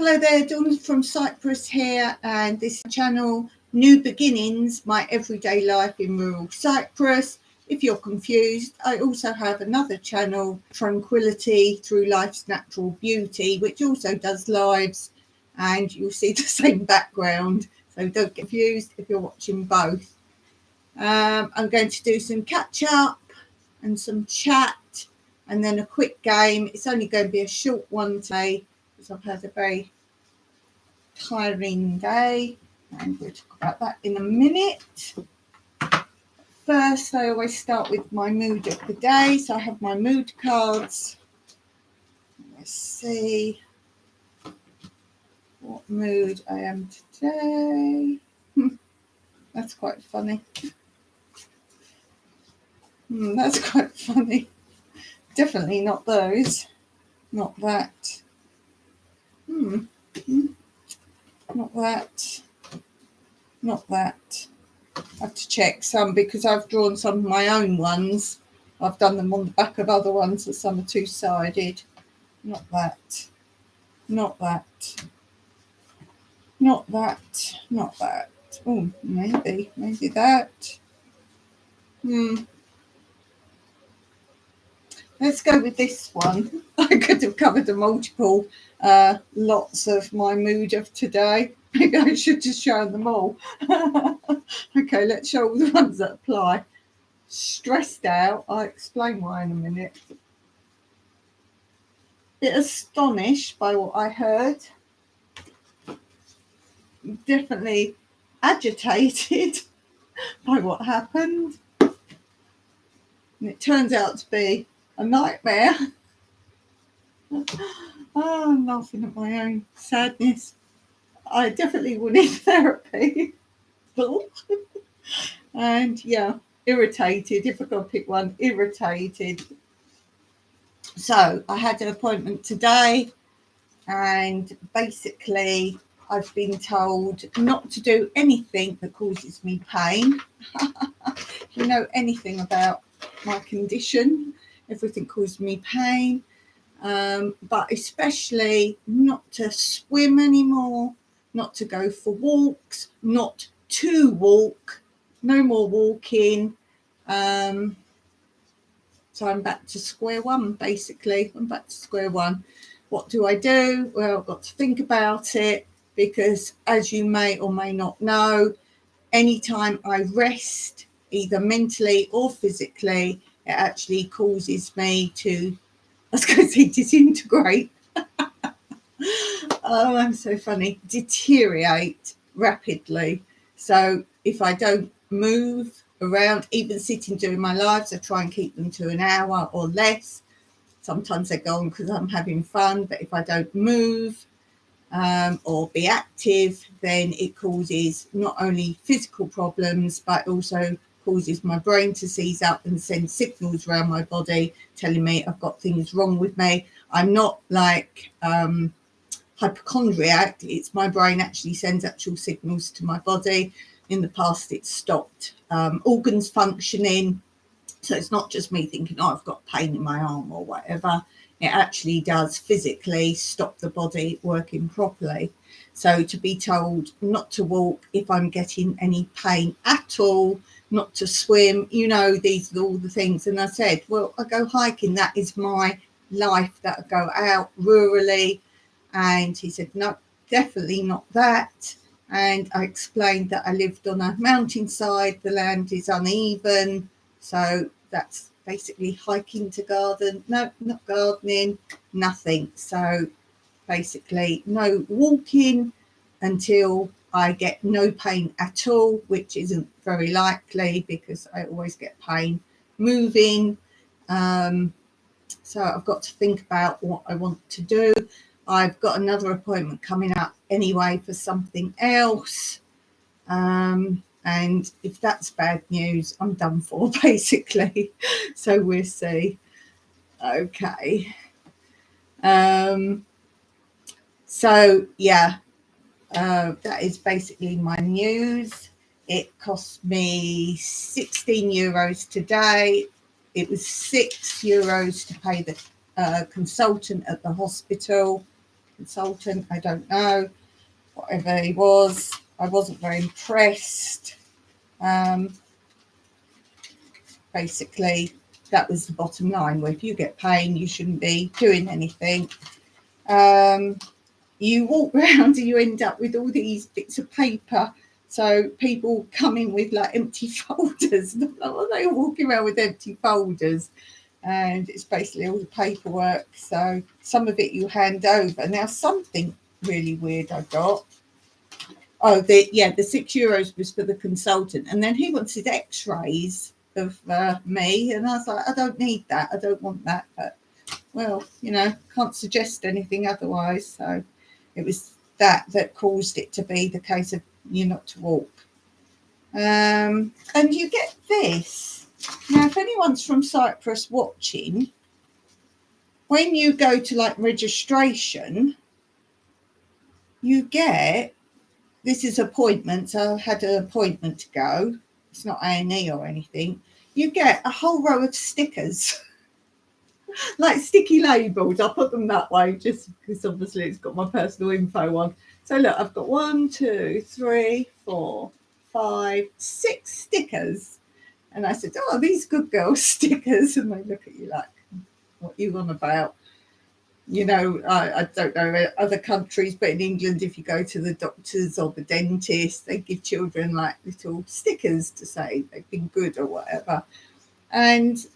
Hello there, Dawn from Cyprus here, and this channel, New Beginnings, My Everyday Life in Rural Cyprus. If you're confused, I also have another channel, Tranquility Through Life's Natural Beauty, which also does lives, and you'll see the same background, so don't get confused if you're watching both. I'm going to do some catch up and some chat, and then a quick game. It's only going to be a short one today, because I've had a very tiring day, and we'll talk about that in a minute. First, I always start with my mood of the day, so I have my mood cards. Let's see what mood I am today. That's quite funny. That's quite funny. Definitely not those. Not that. Not that. Not that. I have to check some because I've drawn some of my own ones. I've done them on the back of other ones, so some are two-sided. Not that. Not that. Not that. Not that. Oh, maybe that. Let's go with this one. I could have covered a multiple lots of my mood of today. Maybe I should just show them all. Okay, let's show all the ones that apply. Stressed out. I'll explain why in a minute. Bit astonished by what I heard. Definitely agitated by what happened. And it turns out to be a nightmare. Oh, I'm laughing at my own sadness. I definitely will need therapy. And yeah, irritated. If I could pick one, irritated. So I had an appointment today, and basically I've been told not to do anything that causes me pain. If you know anything about my condition, everything causes me pain. But especially not to swim anymore, not to go for walks, not to walk, no more walking. So I'm back to square one, basically. I'm back to square one. What do I do? Well, I've got to think about it, because as you may or may not know, anytime I rest, either mentally or physically, it actually causes me to, I was going to say disintegrate. Oh, I'm so funny. Deteriorate rapidly. So if I don't move around, even sitting doing my lives, I try and keep them to an hour or less. Sometimes they go on because I'm having fun, but if I don't move or be active, then it causes not only physical problems, but also causes my brain to seize up and send signals around my body telling me I've got things wrong with me. I'm not like hypochondriac. It's my brain actually sends actual signals to my body. In the past, it's stopped organs functioning. So it's not just me thinking, oh, I've got pain in my arm or whatever. It actually does physically stop the body working properly. So to be told not to walk if I'm getting any pain at all, not to swim, you know, these are all the things. And I said, well, I go hiking. That is my life, that I go out rurally. And he said, no, definitely not that. And I explained that I lived on a mountainside. The land is uneven. So that's basically hiking to garden. No, not gardening, nothing. So basically no walking until I get no pain at all, which isn't very likely because I always get pain moving. So I've got to think about what I want to do. I've got another appointment coming up anyway for something else. And if that's bad news, I'm done for, basically. So we'll see. Okay. So, yeah, that is basically my news. It cost me €16 today. It was €6 to pay the consultant at the hospital, consultant, I don't know, whatever he was. I wasn't very impressed. Basically, that was the bottom line, where if you get pain, you shouldn't be doing anything. You walk around and you end up with all these bits of paper. So people come in with like empty folders. Like, well, they all walking around with empty folders, and it's basically all the paperwork. So some of it you hand over. Now, something really weird I got. Oh, the €6 was for the consultant, and then he wanted X-rays of me, and I was like, I don't need that. I don't want that. But well, can't suggest anything otherwise. So it was that caused it to be the case of you not to walk. And you get this. Now, if anyone's from Cyprus watching, when you go to like registration, you get, this is appointments. I had an appointment to go. It's not A&E or anything. You get a whole row of stickers. Like sticky labels. I'll put them that way just because obviously it's got my personal info on. So look, I've got 1, 2, 3, 4, 5, 6 stickers. And I said, oh, these good girl stickers. And they look at you like, what are you on about? I don't know other countries, but in England, if you go to the doctors or the dentist, they give children like little stickers to say they've been good or whatever. And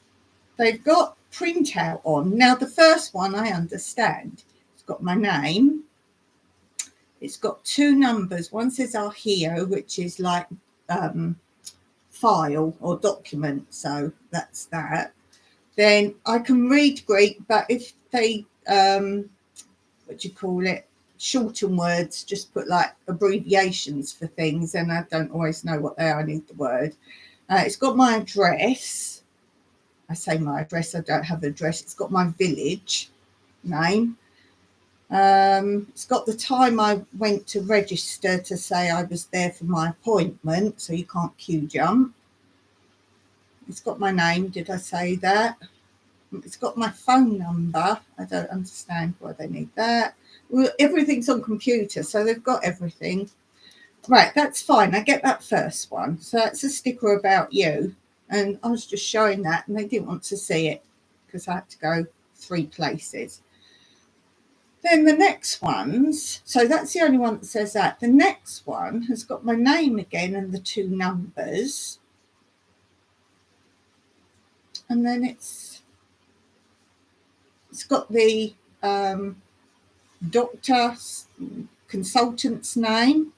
they've got printout on. Now, the first one I understand. It's got my name. It's got 2 numbers. One says Archeo, which is like file or document. So that's that. Then I can read Greek, but if they, shorten words, just put like abbreviations for things, and I don't always know what they are. I need the word. It's got my address. I say my address, I don't have an address. It's got my village name. It's got the time I went to register to say I was there for my appointment, so you can't queue jump. It's got my name. Did I say that? It's got my phone number. I don't understand why they need that. Well, everything's on computer, so they've got everything. Right, that's fine. I get that first one. So that's a sticker about you. And I was just showing that, and they didn't want to see it because I had to go 3 places. Then the next ones, so that's the only one that says that. The next one has got my name again and the 2 numbers. And then it's got the doctor consultant's name.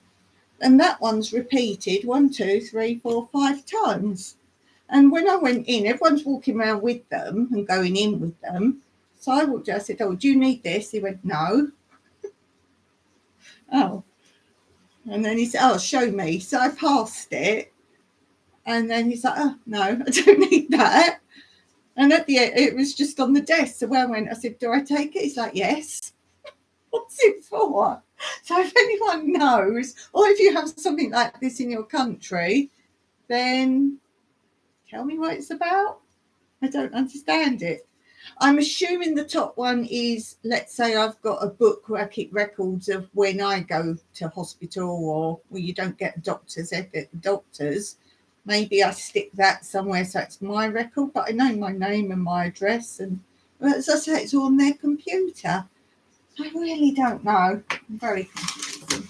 And that one's repeated 1, 2, 3, 4, 5 times. And when I went in, everyone's walking around with them and going in with them. So I walked in, I said, oh, do you need this? He went, no. Oh. And then he said, oh, show me. So I passed it. And then he's like, oh, no, I don't need that. And at the end, it was just on the desk. So when I went, I said, do I take it? He's like, yes. What's it for? So if anyone knows, or if you have something like this in your country, then tell me what it's about. I don't understand it. I'm assuming the top one is, let's say I've got a book where I keep records of when I go to hospital, or where you don't get a doctor's ethic, doctors. Maybe I stick that somewhere so it's my record, but I know my name and my address. And as I say, it's all on their computer. I really don't know. I'm very confusing.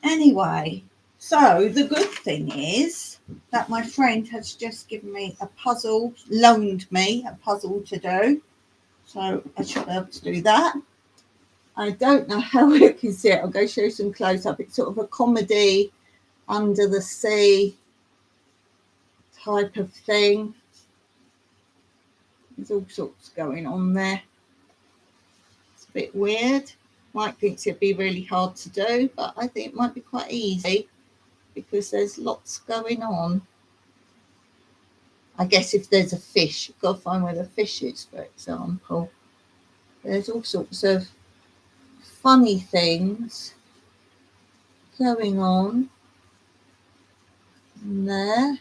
Anyway, so the good thing is that my friend has just given me a puzzle, loaned me a puzzle to do. So I should be able to do that. I don't know how you can see it. I'll go show you some close up. It's sort of a comedy, under the sea type of thing. There's all sorts going on there. It's a bit weird. Mike thinks it'd be really hard to do, but I think it might be quite easy because there's lots going on. I guess if there's a fish, you've got to find where the fish is, for example. There's all sorts of funny things going on in there.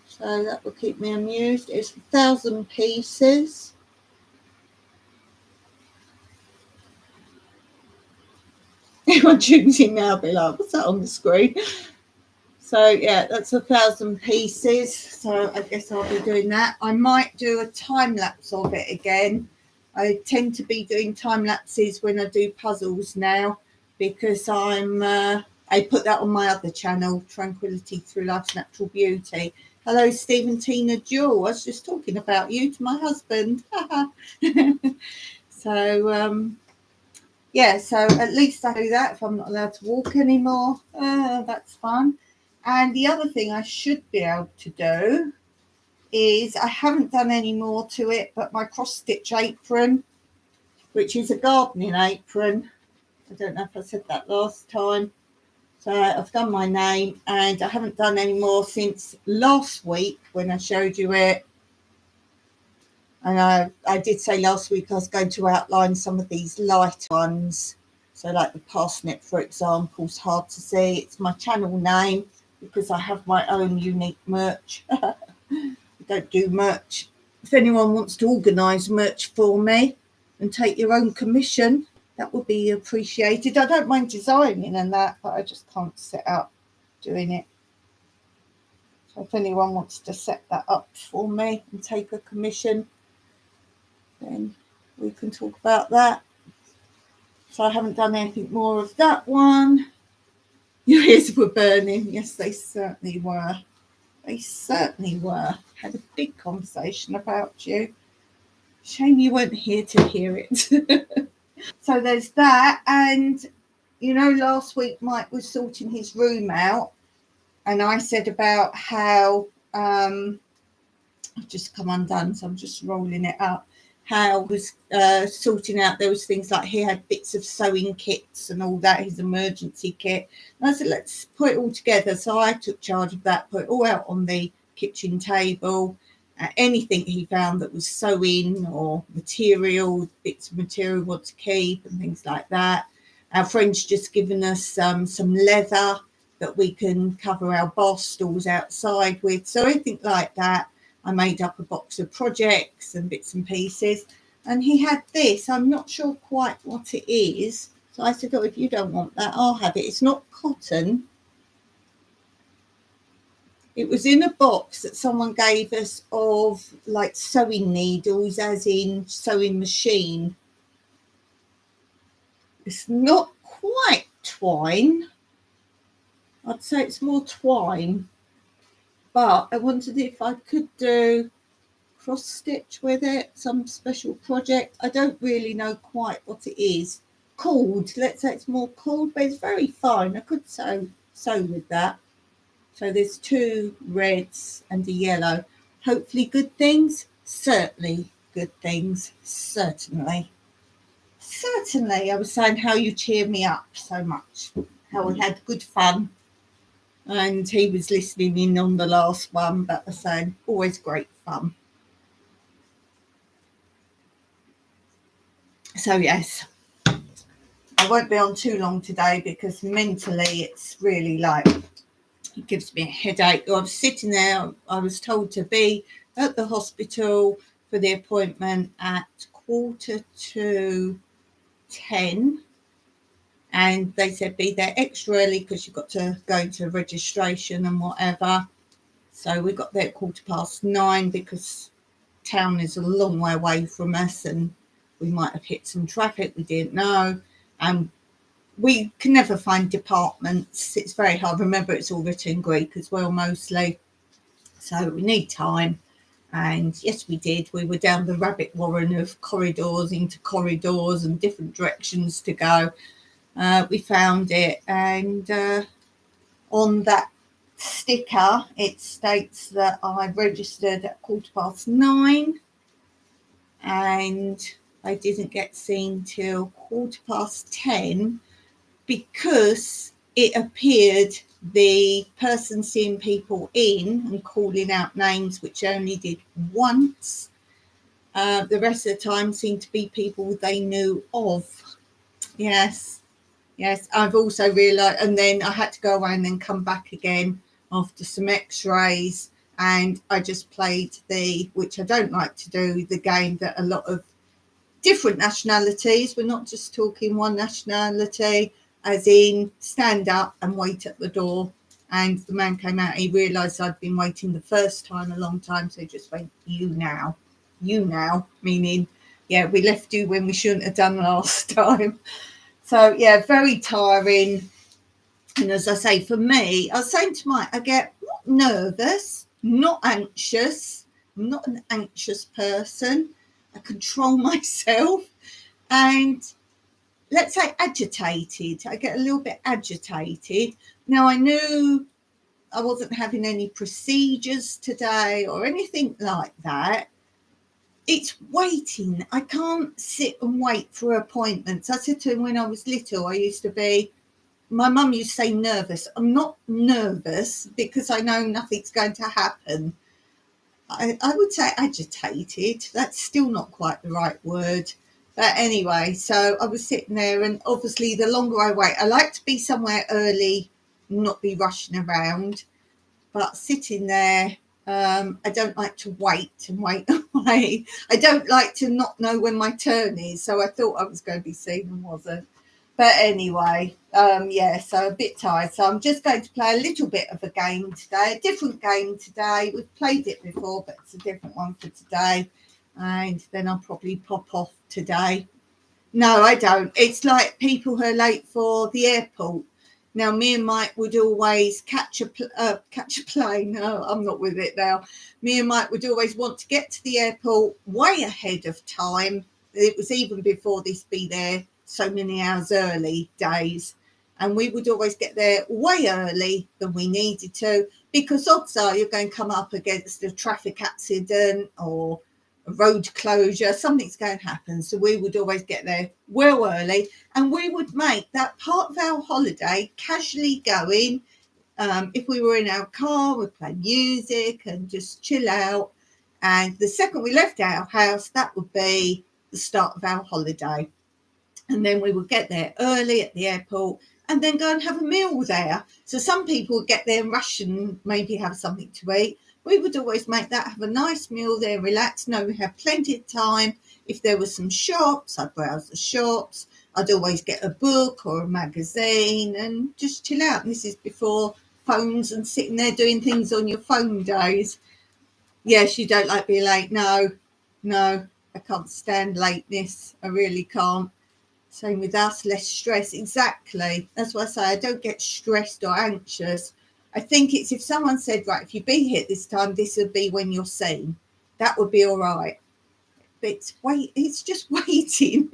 So that will keep me amused. It's 1,000 pieces. Anyone tunes in now, be like, what's that on the screen? So yeah, that's 1,000 pieces. So I guess I'll be doing that. I might do a time lapse of it again. I tend to be doing time lapses when I do puzzles now, because I put that on my other channel, Tranquility Through Life's Natural Beauty. Hello, Stephen, Tina, Jewel. I was just talking about you to my husband. So yeah, so at least I do that if I'm not allowed to walk anymore. That's fun. And the other thing I should be able to do is, I haven't done any more to it, but my cross stitch apron, which is a gardening apron. I don't know if I said that last time. So I've done my name, and I haven't done any more since last week when I showed you it. And I did say last week I was going to outline some of these light ones. So like the parsnip, for example, is hard to see. It's my channel name because I have my own unique merch. I don't do merch. If anyone wants to organise merch for me and take your own commission, that would be appreciated. I don't mind designing and that, but I just can't set up doing it. So if anyone wants to set that up for me and take a commission, then we can talk about that. So I haven't done anything more of that one. Your ears were burning. Yes, they certainly were. They certainly were. Had a big conversation about you. Shame you weren't here to hear it. So there's that. And, you know, last week Mike was sorting his room out, and I said about how I've just come undone, so I'm just rolling it up. How was sorting out those things, like he had bits of sewing kits and all that, his emergency kit. And I said, let's put it all together. So I took charge of that, put it all out on the kitchen table. Anything he found that was sewing or material, bits of material we want to keep and things like that. Our friend's just given us some leather that we can cover our bar stools outside with. So anything like that. I made up a box of projects and bits and pieces. And he had this. I'm not sure quite what it is. So I said, oh, if you don't want that, I'll have it. It's not cotton. It was in a box that someone gave us of like sewing needles, as in sewing machine. It's not quite twine. I'd say it's more twine. But I wondered if I could do cross stitch with it, some special project. I don't really know quite what it is called. Let's say it's more called, but it's very fine. I could sew with that. So there's 2 reds and a yellow. Hopefully good things. Certainly good things. Certainly. I was saying how you cheer me up so much, how we had good fun. And he was listening in on the last one, but was saying always great fun. So yes, I won't be on too long today because mentally it's really like, it gives me a headache. I was sitting there, I was told to be at the hospital for the appointment at 9:45, and they said be there extra early because you've got to go into registration and whatever. So we got there at 9:15 because town is a long way away from us and we might have hit some traffic, we didn't know. And we can never find departments. It's very hard. Remember, it's all written in Greek as well, mostly. So we need time. And yes, we did. We were down the rabbit warren of corridors into corridors and different directions to go. We found it. And on that sticker, it states that I registered at 9:15. And I didn't get seen till 10:15 because it appeared the person seeing people in and calling out names, which I only did once. The rest of the time seemed to be people they knew of. Yes. I've also realised, and then I had to go away and then come back again after some x-rays. And I just played which I don't like to do, the game that a lot of different nationalities, we're not just talking one nationality, as in stand up and wait at the door. And the man came out, he realised I'd been waiting the first time a long time, so he just went, you now, meaning, yeah, we left you when we shouldn't have done last time. So, yeah, very tiring. And as I say, for me, I was saying to Mike, I get not nervous, not anxious. I'm not an anxious person. I control myself. And let's say agitated. I get a little bit agitated. Now, I knew I wasn't having any procedures today or anything like that. It's waiting. I can't sit and wait for appointments. I said to him when I was little, I used to be, my mum used to say nervous. I'm not nervous because I know nothing's going to happen. I would say agitated. That's still not quite the right word. But anyway, so I was sitting there, and obviously the longer I wait, I like to be somewhere early, not be rushing around. But sitting there, I don't like to wait and wait and wait. I don't like to not know when my turn is. So I thought I was going to be seen and wasn't. But anyway, yeah, so a bit tired. So I'm just going to play a little bit of a game today, a different game today. We've played it before, but it's a different one for today. And then I'll probably pop off today. No, I don't. It's like people who are late for the airport. Now, me and Mike would always catch a plane. No, I'm not with it now. Me and Mike would always want to get to the airport way ahead of time. It was even before this be there so many hours early days. And we would always get there way early than we needed to, because odds are you're going to come up against a traffic accident or a road closure, something's going to happen. So we would always get there well early, and we would make that part of our holiday casually going. If we were in our car, we'd play music and just chill out. And the second we left our house, that would be the start of our holiday. And then we would get there early at the airport and then go and have a meal there. So some people would get there and rush and maybe have something to eat. We would always make that, have a nice meal there, relax. No, we have plenty of time. If there were some shops, I'd browse the shops. I'd always get a book or a magazine and just chill out. And this is before phones and sitting there doing things on your phone days. Yes, you don't like being late. No, I can't stand lateness. I really can't. Same with us, less stress. Exactly. That's why I say I don't get stressed or anxious. I think it's if someone said, right, if you be here at this time, this would be when you're seen. That would be all right. But it's just waiting.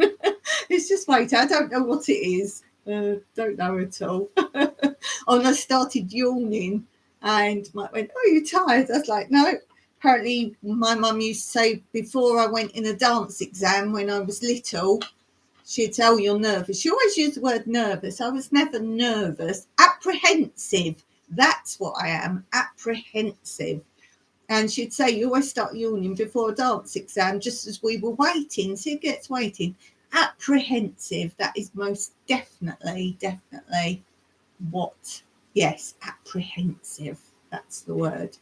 It's just waiting. I don't know what it is. Don't know at all. And I started yawning, and Mike went, oh, you're tired? I was like, no. Apparently, my mum used to say before I went in a dance exam when I was little, she'd say, oh, you're nervous. She always used the word nervous. I was never nervous. Apprehensive. That's what I am, apprehensive. And she'd say, you always start yawning before a dance exam, just as we were waiting. So it gets waiting. Apprehensive. That is most definitely what, yes, apprehensive. That's the word.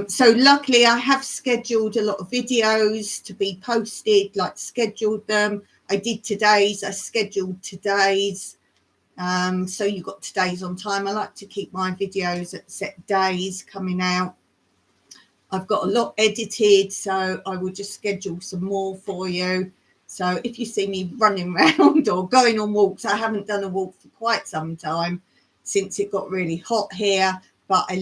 So luckily I have scheduled a lot of videos to be posted, like scheduled them. I did today's, I scheduled today's. So you got today's on time. I like to keep my videos at set days coming out. I've got a lot edited, so I will just schedule some more for you. So if you see me running around or going on walks, I haven't done a walk for quite some time since it got really hot here. But I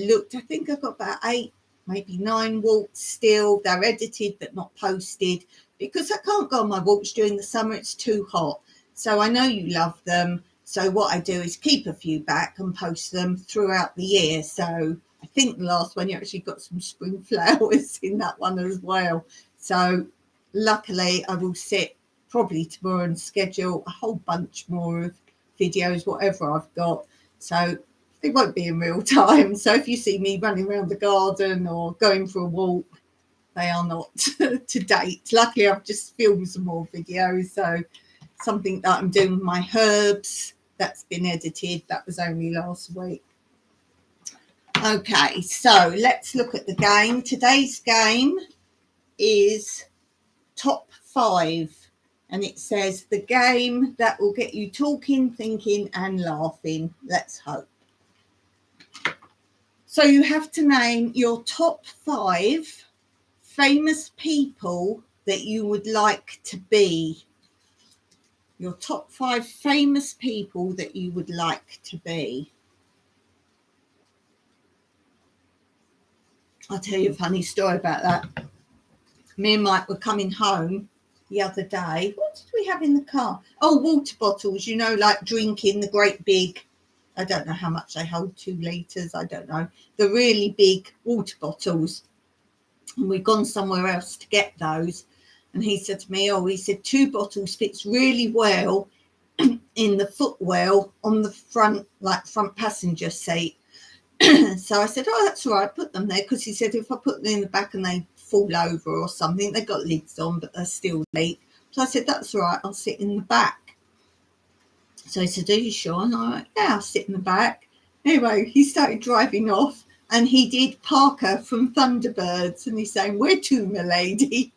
think I've got about 8, maybe 9 walks still. They're edited but not posted because I can't go on my walks during the summer. It's too hot. So I know you love them. So what I do is keep a few back and post them throughout the year. So I think the last one, you actually got some spring flowers in that one as well. So luckily I will sit probably tomorrow and schedule a whole bunch more of videos, whatever I've got. So it won't be in real time. So if you see me running around the garden or going for a walk, they are not to date. Luckily, I've just filmed some more videos. So something that I'm doing with my herbs, that's been edited. That was only last week. Okay, so let's look at the game. Today's game is top 5. And it says, the game that will get you talking, thinking and laughing. Let's hope. So you have to name your top 5 famous people that you would like to be. Your top 5 famous people that you would like to be. I'll tell you a funny story about that. Me and Mike were coming home the other day. What did we have in the car? Oh, water bottles, you know, like drinking, the great big, I don't know how much they hold, 2 litres, I don't know. The really big water bottles. And we'd gone somewhere else to get those. And he said to me, he said 2 bottles fits really well in the footwell on the front, like front passenger seat. So I said, that's all right, put them there, because he said if I put them in the back and they fall over or something, they've got lids on but they still leak. So I said, that's all right, I'll sit in the back. So he said, are you sure? And I went, yeah, I'll sit in the back. Anyway, he started driving off and he did Parker from Thunderbirds, and he's saying, where to, my lady?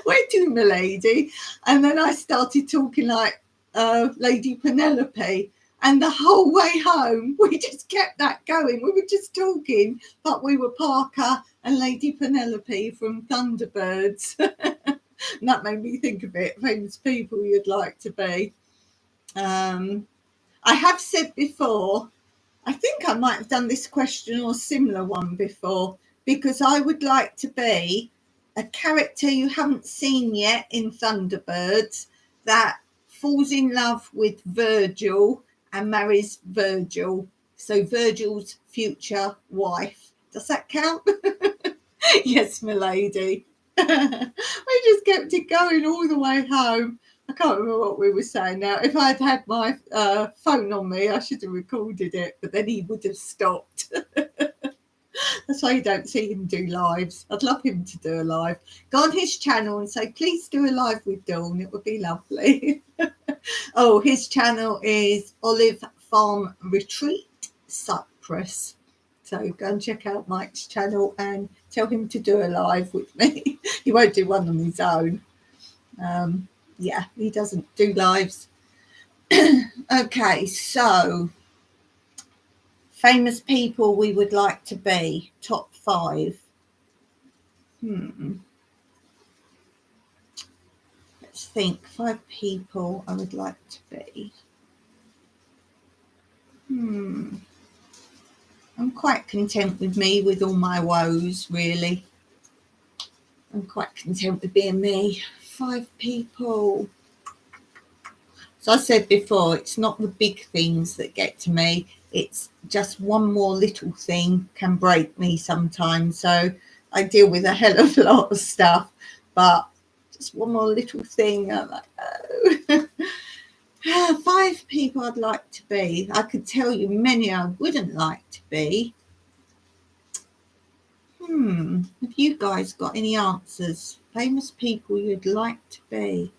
Where to, my lady? And then I started talking like Lady Penelope. And the whole way home, we just kept that going. We were just talking, but we were Parker and Lady Penelope from Thunderbirds. And that made me think of it, famous people you'd like to be. I have said before, I think I might have done this question or similar one before, because I would like to be a character you haven't seen yet in Thunderbirds that falls in love with Virgil and marries Virgil. So Virgil's future wife. Does that count? Yes, my lady. We just kept it going all the way home. I can't remember what we were saying now. If I'd had my phone on me, I should have recorded it, but then he would have stopped. That's why you don't see him do lives. I'd love him to do a live. Go on his channel and say, please do a live with Dawn. It would be lovely. His channel is Olive Farm Retreat, Cyprus. So go and check out Mike's channel and tell him to do a live with me. He won't do one on his own. Yeah, he doesn't do lives. Okay, so famous people we would like to be, top 5. Let's think, 5 people I would like to be. I'm quite content with me, with all my woes, really. I'm quite content with being me. 5 people. So I said before, it's not the big things that get to me. It's just one more little thing can break me sometimes. So I deal with a hell of a lot of stuff, but just one more little thing, I'm like, oh. 5 people I'd like to be. I could tell you many I wouldn't like to be. Have you guys got any answers? Famous people you'd like to be?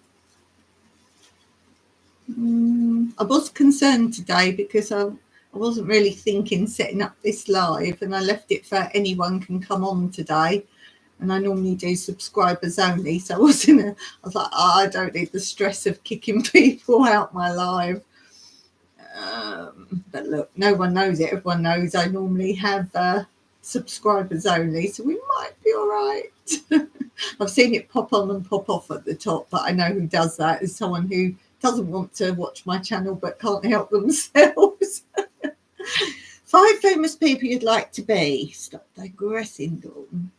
I was concerned today because I wasn't really thinking setting up this live, and I left it for anyone can come on today, and I normally do subscribers only, so I was like, I don't need the stress of kicking people out my live. But look, no one knows it. Everyone knows I normally have subscribers only, so we might be all right. I've seen it pop on and pop off at the top, but I know who does that is someone who doesn't want to watch my channel but can't help themselves. 5 famous people you'd like to be. Stop digressing, Dawn.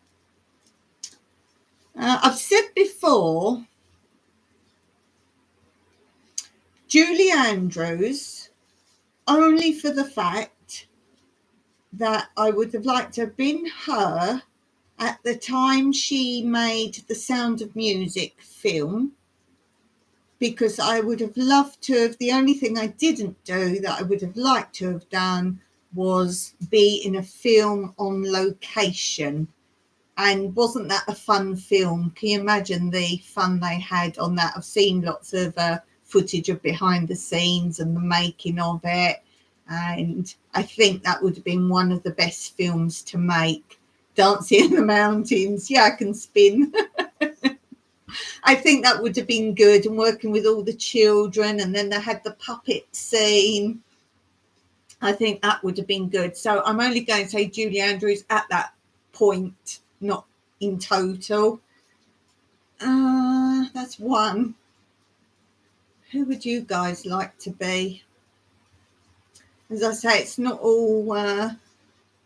I've said before, Julie Andrews, only for the fact that I would have liked to have been her at the time she made the Sound of Music film, because I would have loved to have, the only thing I didn't do that I would have liked to have done was be in a film on location. And wasn't that a fun film? Can you imagine the fun they had on that? I've seen lots of footage of behind the scenes and the making of it. And I think that would have been one of the best films to make. Dancing in the Mountains. Yeah, I can spin. I think that would have been good, and working with all the children, and then they had the puppet scene. I think that would have been good. So I'm only going to say Julie Andrews at that point, not in total. That's one. Who would you guys like to be? As I say, it's not all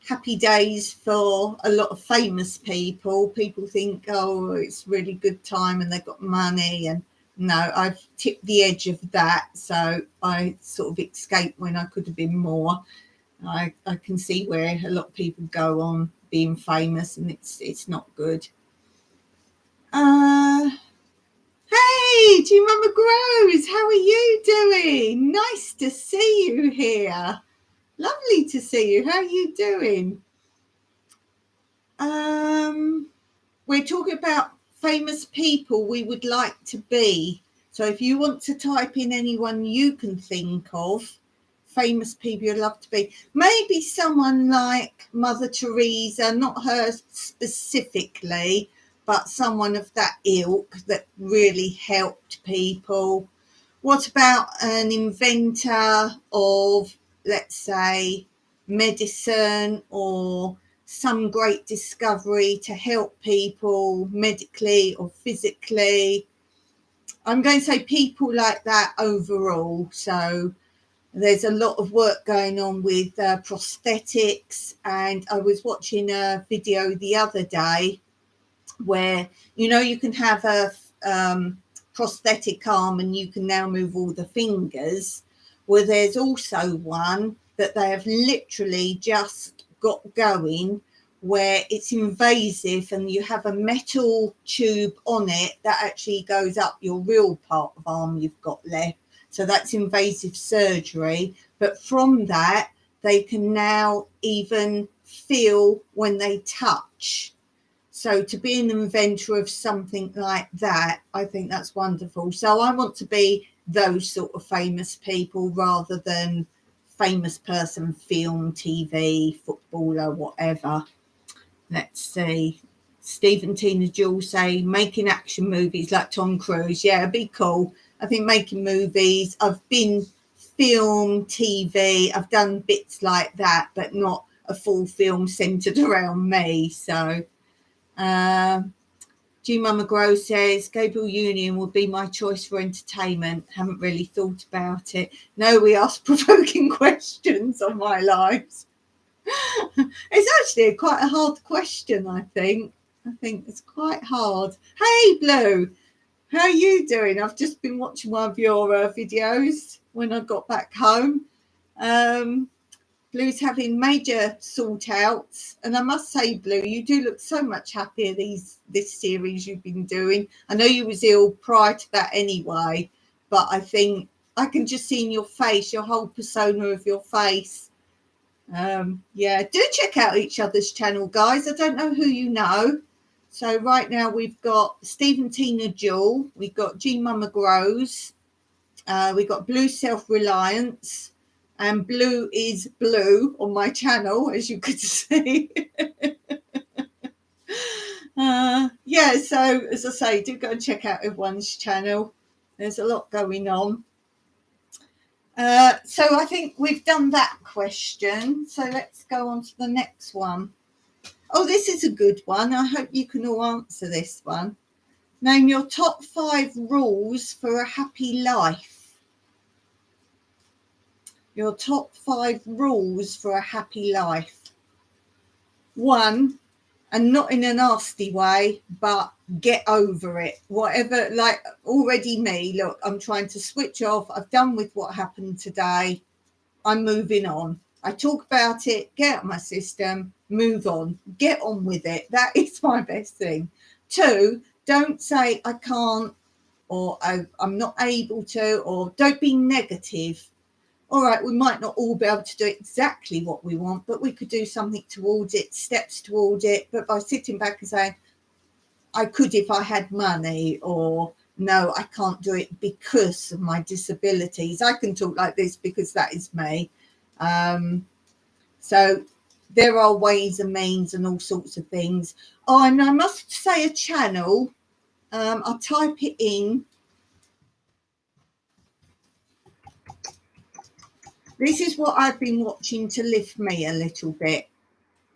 happy days for a lot of famous people. People think, oh, it's really good time and they've got money, and no, I've tipped the edge of that. So I sort of escaped when I could have been more. I can see where a lot of people go on being famous, and it's not good. Hey, do you remember Groves? How are you doing? Nice to see you here. Lovely to see you. How are you doing? We're talking about famous people we would like to be. So if you want to type in anyone you can think of, famous people you'd love to be, maybe someone like Mother Teresa, not her specifically, but someone of that ilk that really helped people. What about an inventor of, let's say, medicine, or some great discovery to help people medically or physically? I'm going to say people like that overall. So there's a lot of work going on with prosthetics, and I was watching a video the other day where, you know, you can have a prosthetic arm and you can now move all the fingers. Well, there's also one that they have literally just got going where it's invasive, and you have a metal tube on it that actually goes up your real part of arm you've got left. So that's invasive surgery. But from that, they can now even feel when they touch. So to be an inventor of something like that, I think that's wonderful. So I want to be those sort of famous people rather than famous person, film, TV, footballer, whatever. Let's see. Steve and Tina Jules say making action movies like Tom Cruise. Yeah, it'd be cool. I think making movies, I've been film, TV, I've done bits like that, but not a full film centered around me. So G Mama Grow says Gabriel Union would be my choice for entertainment. Haven't really thought about it. No, we ask provoking questions on my lives. It's actually quite a hard question, I think. I think it's quite hard. Hey, Blue, how are you doing? I've just been watching one of your videos when I got back home. Blue's having major sort outs, and I must say, Blue, you do look so much happier this series you've been doing. I know you was ill prior to that anyway, but I think I can just see in your face, your whole persona of your face. Yeah, do check out each other's channel, guys. I don't know who you know. So right now we've got Steve and Tina Jewel, we've got G Mama Grows, we've got Blue Self Reliance, and Blue is Blue on my channel, as you could see. Yeah, so as I say, do go and check out everyone's channel. There's a lot going on. So I think we've done that question. So let's go on to the next one. Oh, this is a good one. I hope you can all answer this one. Name your top 5 rules for a happy life. Your top 5 rules for a happy life. 1, and not in a nasty way, but get over it. Whatever, like already me, look, I'm trying to switch off. I've done with what happened today. I'm moving on. I talk about it, get out of my system, move on, get on with it. That is my best thing. 2, don't say I can't, or I'm not able to, or don't be negative. All right, we might not all be able to do exactly what we want, but we could do something towards it, steps towards it. But by sitting back and saying, I could if I had money, or no, I can't do it because of my disabilities. I can talk like this because that is me. So there are ways and means and all sorts of things. Oh, and I must say a channel I'll type it in. This is what I've been watching to lift me a little bit.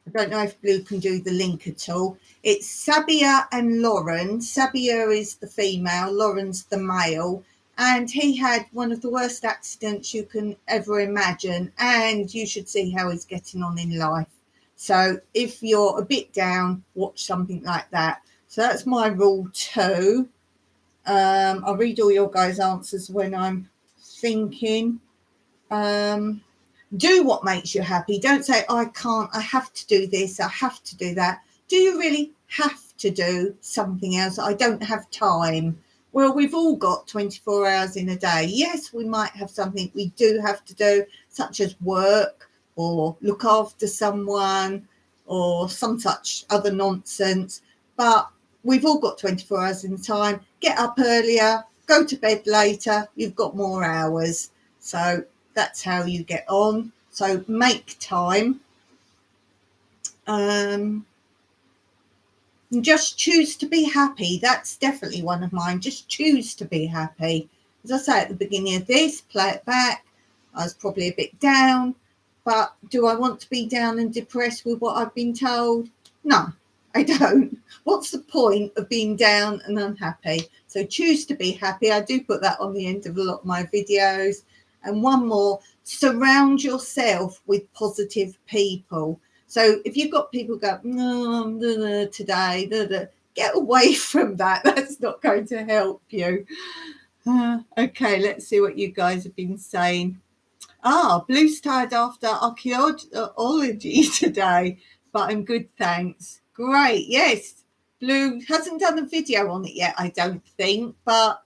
I don't know if Blue can do the link at all. It's Sabia and Lauren. Sabia is the female, Lauren's the male. And he had one of the worst accidents you can ever imagine. And you should see how he's getting on in life. So if you're a bit down, watch something like that. So that's my rule 2. I'll read all your guys' answers when I'm thinking. Do what makes you happy. Don't say, I can't, I have to do this, I have to do that. Do you really have to do something else? I don't have time. Well, we've all got 24 hours in a day. Yes, we might have something we do have to do, such as work or look after someone or some such other nonsense. But we've all got 24 hours in time. Get up earlier, go to bed later, you've got more hours. So that's how you get on. So make time. Just choose to be happy. That's definitely one of mine. Just choose to be happy. As I say at the beginning of this, play it back. I was probably a bit down, but do I want to be down and depressed with what I've been told? No, I don't. What's the point of being down and unhappy? So choose to be happy. I do put that on the end of a lot of my videos. And one more, surround yourself with positive people. So if you've got people go, no, today, get away from that. That's not going to help you. Okay, let's see what you guys have been saying. Blue's tired after archaeology today, but I'm good, thanks. Great, yes. Blue hasn't done a video on it yet, I don't think, but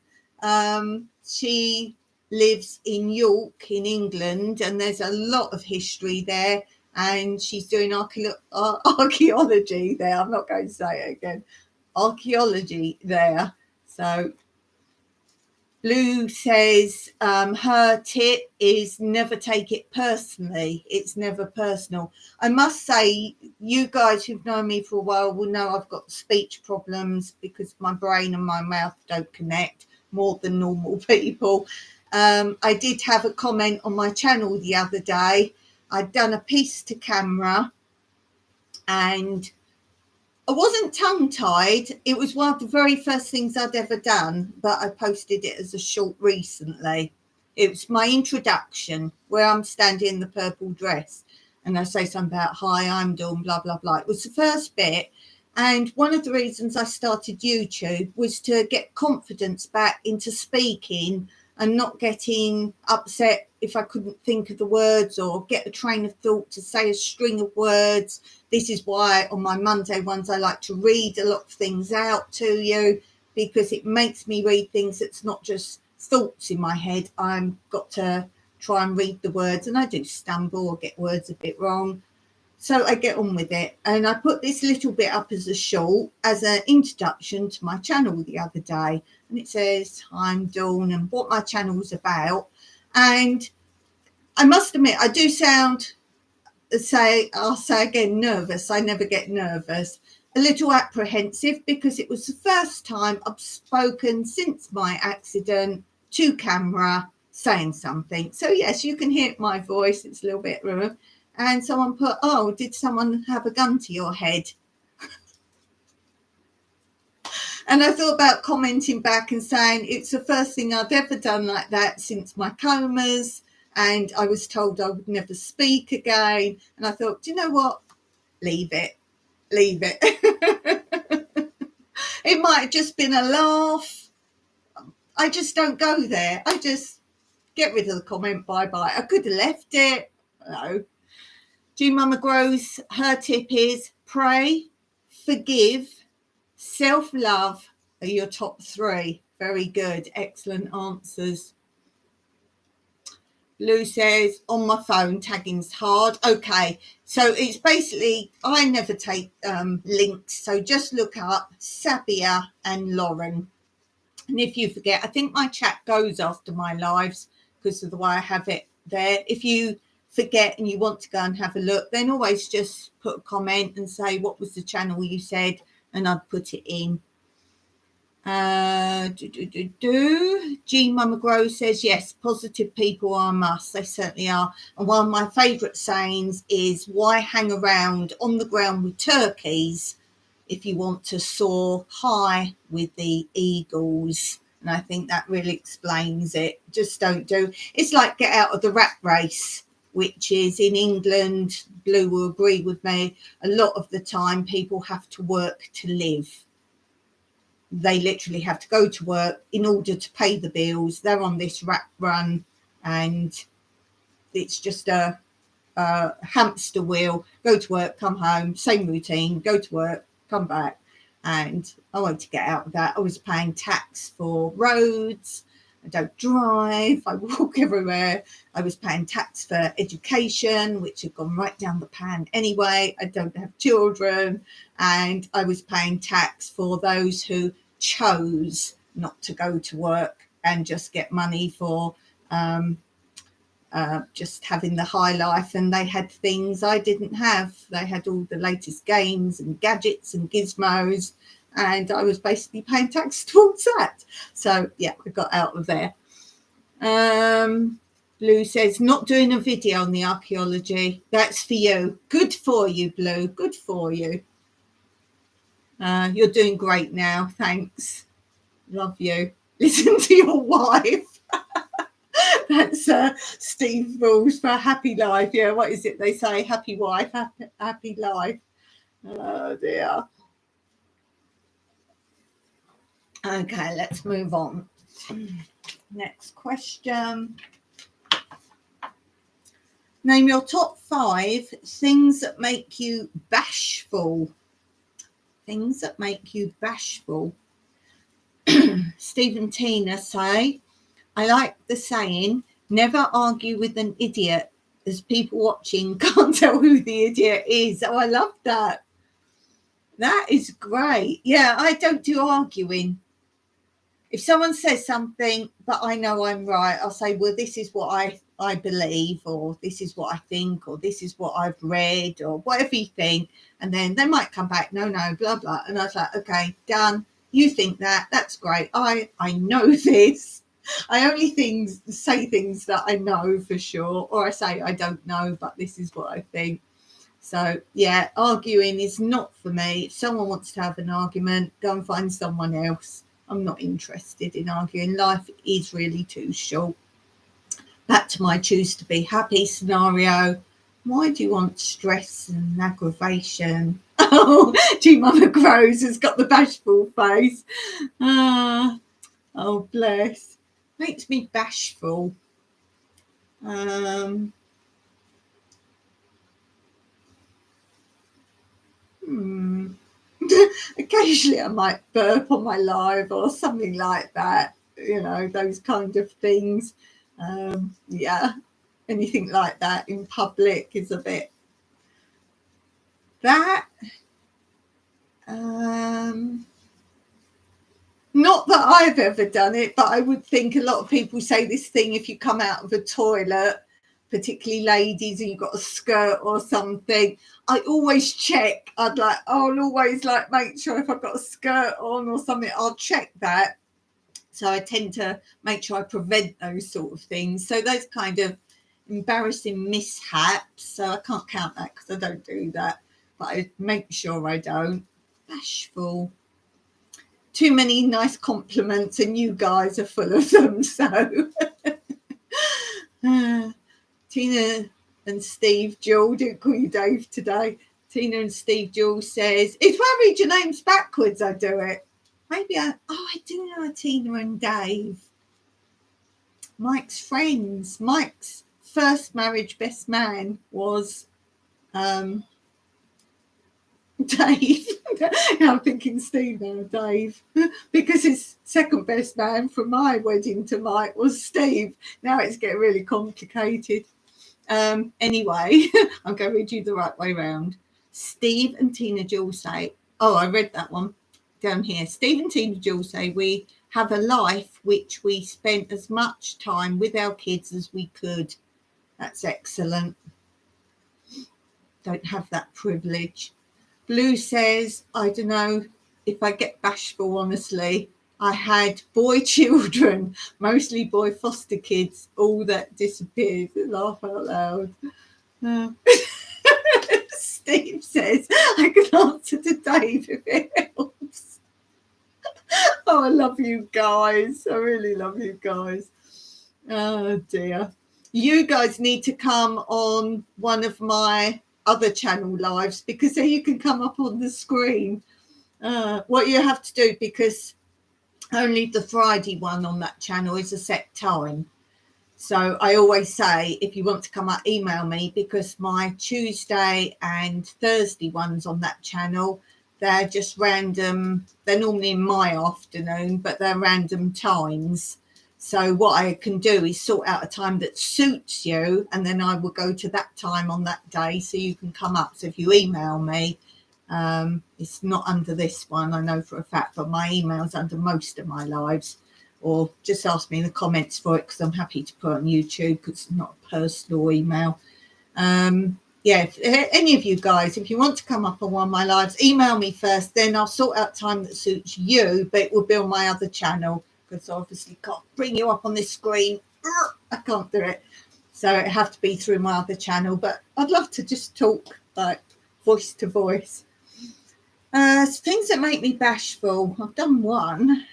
she lives in York in England, and there's a lot of history there, and she's doing archaeology there. I'm not going to say it again. Archaeology there. So Blue says her tip is never take it personally. It's never personal. I must say, you guys who've known me for a while will know I've got speech problems because my brain and my mouth don't connect more than normal people. I did have a comment on my channel the other day. I'd done a piece to camera and I wasn't tongue-tied. It was one of the very first things I'd ever done, but I posted it as a short recently. It was my introduction where I'm standing in the purple dress and I say something about, hi, I'm Dawn, blah, blah, blah. It was the first bit. And one of the reasons I started YouTube was to get confidence back into speaking and not getting upset if I couldn't think of the words or get a train of thought to say a string of words. This is why on my Monday ones, I like to read a lot of things out to you because it makes me read things that's not just thoughts in my head. I've got to try and read the words, and I do stumble or get words a bit wrong. So I get on with it. And I put this little bit up as a short, as an introduction to my channel the other day. And it says, I'm Dawn, and what my channel is about. And I must admit, I do sound, I'll say again, nervous. I never get nervous. A little apprehensive because it was the first time I've spoken since my accident to camera saying something. So yes, you can hear my voice. It's a little bit rude. And someone put, oh, did someone have a gun to your head? And I thought about commenting back and saying it's the first thing I've ever done like that since my comas. And I was told I would never speak again. And I thought, do you know what? Leave it. Leave it. It might have just been a laugh. I just don't go there. I just get rid of the comment. Bye-bye. I could have left it. No. Mama Grows, her tip is pray, forgive, self-love are your top 3. Very good. Excellent answers. Lou says, on my phone, tagging's hard. Okay, so it's basically, I never take links. So just look up Sabia and Lauren. And if you forget, I think my chat goes after my lives because of the way I have it there. If you forget and you want to go and have a look, then always just put a comment and say what was the channel you said, and I'd put it in. Jean Mama Grow says, yes, positive people are a must. They certainly are. And one of my favourite sayings is, why hang around on the ground with turkeys if you want to soar high with the eagles? And I think that really explains it. Just don't do. It's like get out of the rat race, which is in England, Blue will agree with me, a lot of the time people have to work to live. They literally have to go to work in order to pay the bills. They're on this rat run, and it's just a hamster wheel. Go to work, come home, same routine, go to work, come back. And I want to get out of that. I was paying tax for roads. I don't drive. I walk everywhere. I was paying tax for education, which had gone right down the pan anyway. I don't have children. And I was paying tax for those who chose not to go to work and just get money for just having the high life. And they had things I didn't have. They had all the latest games and gadgets and gizmos, and I was basically paying tax towards that. So yeah, I got out of there. Blue says, not doing a video on the archaeology. That's for you. Good for you, Blue. Good for you. You're doing great now. Thanks. Love you. Listen to your wife. That's Steve Rules for Happy Life. Yeah, what is it they say? Happy wife, happy life. Oh dear. Okay, let's move on. Next question. Name your top 5 things that make you bashful. Things that make you bashful. Steve and Tina say, I like the saying, never argue with an idiot, as people watching can't tell who the idiot is. Oh, I love that. That is great. Yeah, I don't do arguing. If someone says something, but I know I'm right, I'll say, well, this is what I believe, or this is what I think, or this is what I've read, or whatever you think. And then they might come back, no, blah, blah. And I was like, okay, done. You think that. That's great. I know this. I only say things that I know for sure, or I say I don't know, but this is what I think. So, yeah, arguing is not for me. If someone wants to have an argument, go and find someone else. I'm not interested in arguing. Life is really too short. Back to my choose to be happy scenario. Why do you want stress and aggravation? Oh, G Mama Grows has got the bashful face. Oh, bless. Makes me bashful. Occasionally I might burp on my live or something like that, you know, those kind of things. Yeah, anything like that in public is a bit that. Not that I've ever done it, but I would think a lot of people say this thing if you come out of a toilet, particularly ladies, and you've got a skirt or something. I always check. I'll always make sure if I've got a skirt on or something, I'll check that. So I tend to make sure I prevent those sort of things. So those kind of embarrassing mishaps. So I can't count that because I don't do that, but I make sure I don't. Bashful. Too many nice compliments and you guys are full of them. So Tina and Steve Jewell, didn't call you Dave today. Tina and Steve Jewell says, if I read your names backwards, I do it. Maybe I do know Tina and Dave. Mike's friends. Mike's first marriage best man was Dave. I'm thinking Steve now, Dave, because his second best man from my wedding to Mike was Steve. Now it's getting really complicated. Anyway, I'm going to read you the right way round. Steve and Tina Jewell say, oh, I read that one down here. Steve and Tina Jewell say, we have a life which we spent as much time with our kids as we could. That's excellent. Don't have that privilege. Blue says, I don't know if I get bashful, honestly. I had boy children, mostly boy foster kids, all that disappeared. Laugh out loud. Steve says, I can answer to Dave if it helps. Oh, I love you guys. I really love you guys. Oh, dear. You guys need to come on one of my other channel lives, because then you can come up on the screen. What you have to do, because only the Friday one on that channel is a set time. So I always say, if you want to come up, email me, because my Tuesday and Thursday ones on that channel, they're just random. They're normally in my afternoon, but they're random times. So what I can do is sort out a time that suits you, and then I will go to that time on that day so you can come up. So if you email me, it's not under this one, I know for a fact, but my email's under most of my lives. Or just ask me in the comments for it, because I'm happy to put it on YouTube, because it's not a personal email. Yeah, if any of you guys, if you want to come up on one of my lives, email me first, then I'll sort out time that suits you, but it will be on my other channel, because I obviously can't bring you up on this screen. I can't do it. So it have to be through my other channel, but I'd love to just talk like voice to voice. Things that make me bashful. I've done one.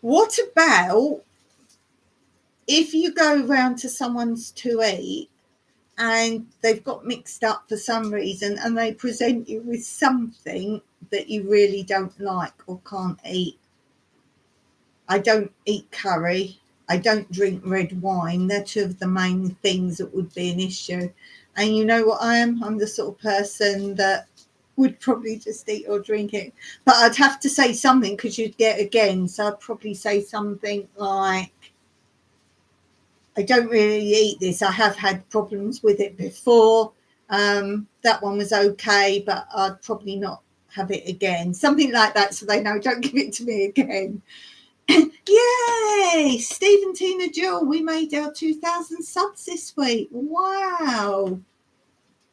What about if you go round to someone's to eat and they've got mixed up for some reason, and they present you with something that you really don't like or can't eat? I don't eat curry. I don't drink red wine. They're two of the main things that would be an issue. And you know what I am? I'm the sort of person that would probably just eat or drink it. But I'd have to say something, because you'd get again. So I'd probably say something like, I don't really eat this. I have had problems with it before. That one was okay, but I'd probably not have it again. Something like that, so they know, don't give it to me again. Yay! Steve and Tina Jill, we made our 2,000 subs this week. Wow.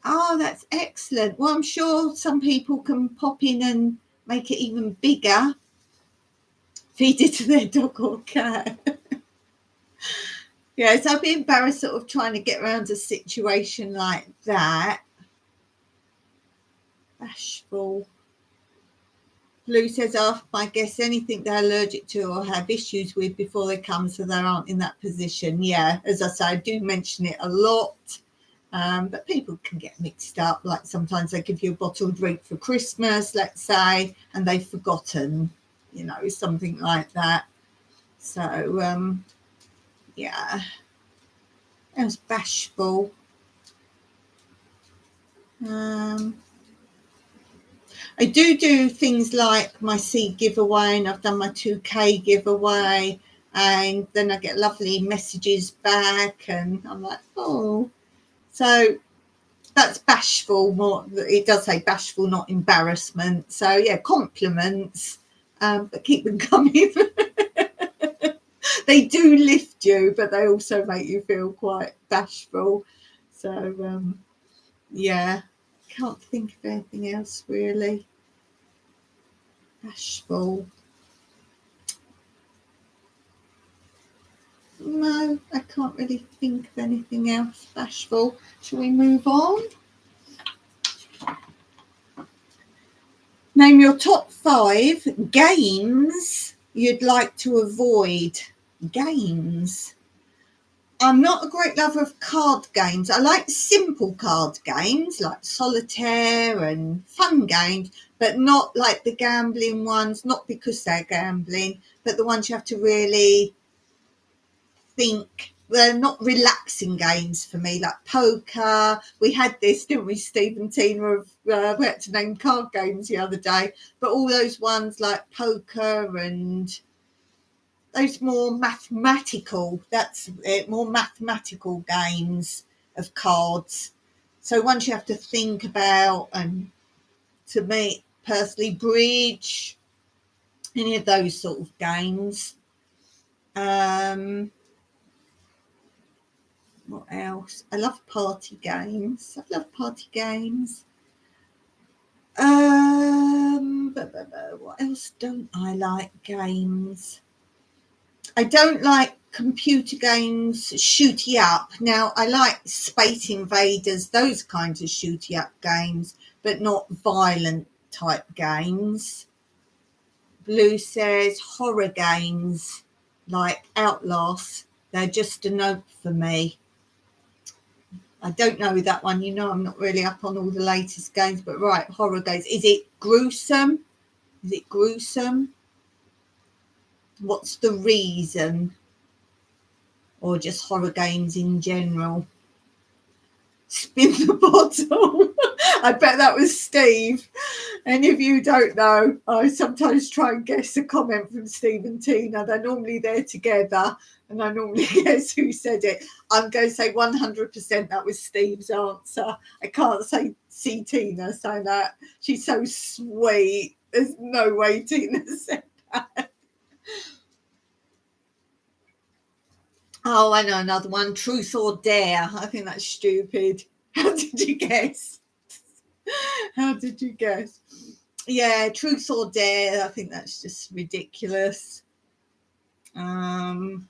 Oh, that's excellent. Well, I'm sure some people can pop in and make it even bigger. Feed it to their dog or cat. Yes, I'd be embarrassed sort of trying to get around a situation like that. Bashful. Blue says, ask my guests anything they're allergic to or have issues with before they come, so they aren't in that position. Yeah, as I say, I do mention it a lot, but people can get mixed up. Like sometimes they give you a bottled drink for Christmas, let's say, and they've forgotten, you know, something like that. So, yeah, it was bashful. I do things like my seed giveaway, and I've done my 2K giveaway, and then I get lovely messages back, and I'm like, oh. So that's bashful. More, it does say bashful, not embarrassment. So yeah, compliments, but keep them coming. They do lift you, but they also make you feel quite bashful. So yeah, can't think of anything else really. Bashful. No, I can't really think of anything else bashful. Shall we move on? Name your top 5 games you'd like to avoid. Games. I'm not a great lover of card games. I like simple card games like solitaire and fun games, but not like the gambling ones, not because they're gambling, but the ones you have to really think. They're not relaxing games for me, like poker. We had this, didn't we, Steve and Tina? We had to name card games the other day, but all those ones like poker and those more mathematical, that's it, more mathematical games of cards. So ones you have to think about, and to me personally, bridge, any of those sort of games. What else? I love party games. I love party games. What else don't I like? Games. I don't like computer games, shooty up. Now, I like Space Invaders, those kinds of shooty up games, but not violent type games. Blue says horror games like Outlast, they're just a note for me. I don't know that one. You know, I'm not really up on all the latest games, but right, horror games. Is it gruesome? Is it gruesome? What's the reason? Or just horror games in general? Spin the bottle. I bet that was Steve. And if you don't know, I sometimes try and guess a comment from Steve and Tina. They're normally there together, and I normally guess who said it. I'm going to say 100% that was Steve's answer. I can't see Tina say that. She's so sweet. There's no way Tina said that. Oh, I know another one. Truth or Dare. I think that's stupid. How did you guess? How did you guess? Yeah, Truth or Dare. I think that's just ridiculous. Games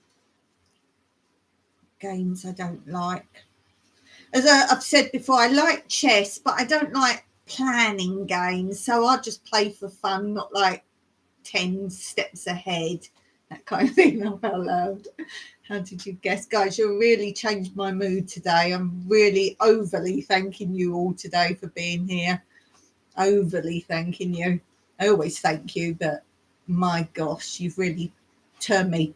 I don't like. As I've said before, I like chess, but I don't like planning games. So I'll just play for fun, not like 10 steps ahead. That kind of thing. Laugh out loud. How did you guess? Guys, you really changed my mood today. I'm really overly thanking you all today for being here. Overly thanking you. I always thank you, but my gosh, you've really turned me.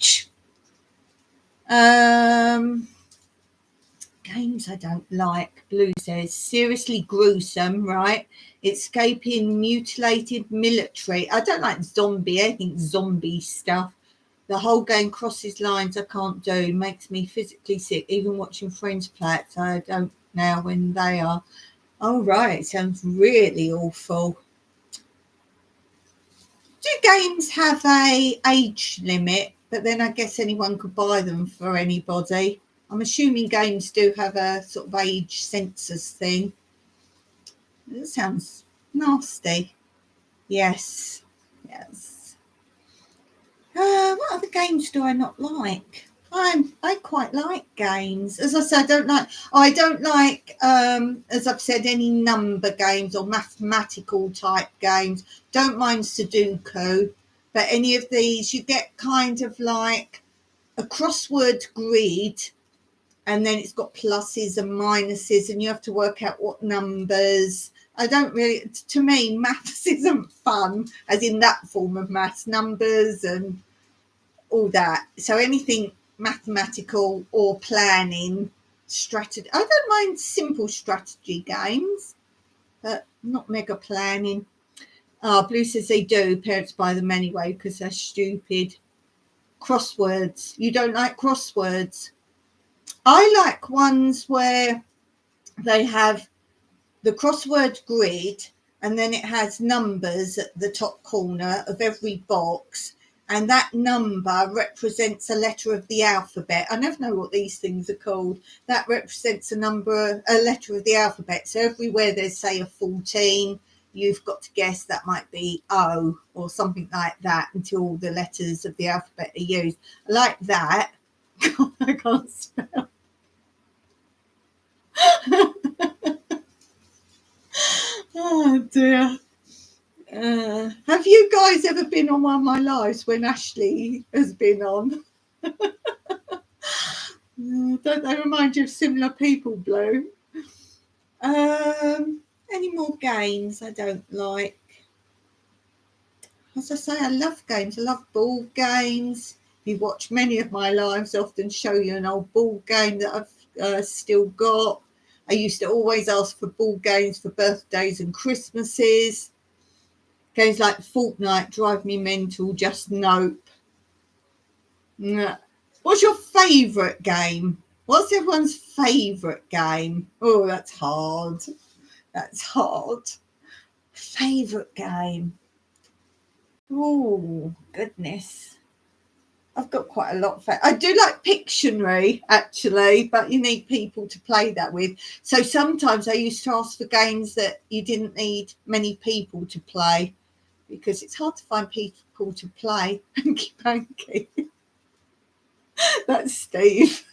Games I don't like. Blue says, seriously gruesome, right? Escaping mutilated military. I don't like zombie. I think zombie stuff. The whole game crosses lines I can't do. Makes me physically sick. Even watching friends play it, so I don't now when they are. Oh, right. Sounds really awful. Do games have a age limit? But then I guess anyone could buy them for anybody. I'm assuming games do have a sort of age census thing. It sounds nasty. Yes. What other games do I not like? I quite like games. As I said, I don't like, as I've said, any number games or mathematical type games. Don't mind Sudoku, but any of these, you get kind of like a crossword grid, and then it's got pluses and minuses, and you have to work out what numbers. I don't really, to me, maths isn't fun, as in that form of maths, numbers and all that. So anything mathematical or planning, strategy. I don't mind simple strategy games, but not mega planning. Blue says they do. Parents buy them anyway because they're stupid. Crosswords. You don't like crosswords? I like ones where they have the crossword grid and then it has numbers at the top corner of every box, and that number represents a letter of the alphabet. I never know what these things are called. That represents a letter of the alphabet. So everywhere there's, say, a 14, you've got to guess that might be O or something like that until all the letters of the alphabet are used. I like that. I can't spell. Oh dear. Have you guys ever been on One of My Lives when Ashley has been on? Don't they remind you of similar people, Blue? Any more games I don't like? As I say, I love games. I love ball games. If you watch many of my lives, I often show you an old ball game that I've still got. I used to always ask for ball games for birthdays and Christmases. Games like Fortnite drive me mental, just nope. What's your favourite game? What's everyone's favourite game? Oh, that's hard. That's hard. Favourite game? Oh, goodness. I've got quite a lot. I do like Pictionary, actually, but you need people to play that with. So sometimes I used to ask for games that you didn't need many people to play. because it's hard to find people to play Hanky Panky. That's Steve.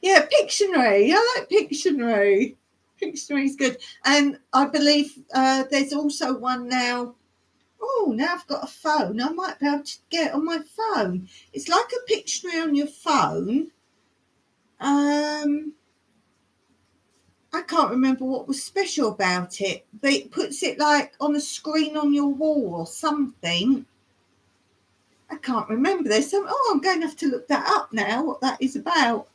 Yeah, Pictionary. I like Pictionary. Pictionary's good. And I believe there's also one now. Oh, now I've got a phone. I might be able to get it on my phone. It's like a Pictionary on your phone. I can't remember what was special about it, but it puts it like on a screen on your wall or something. I can't remember. There's some. Oh, I'm going to have to look that up now, what that is about.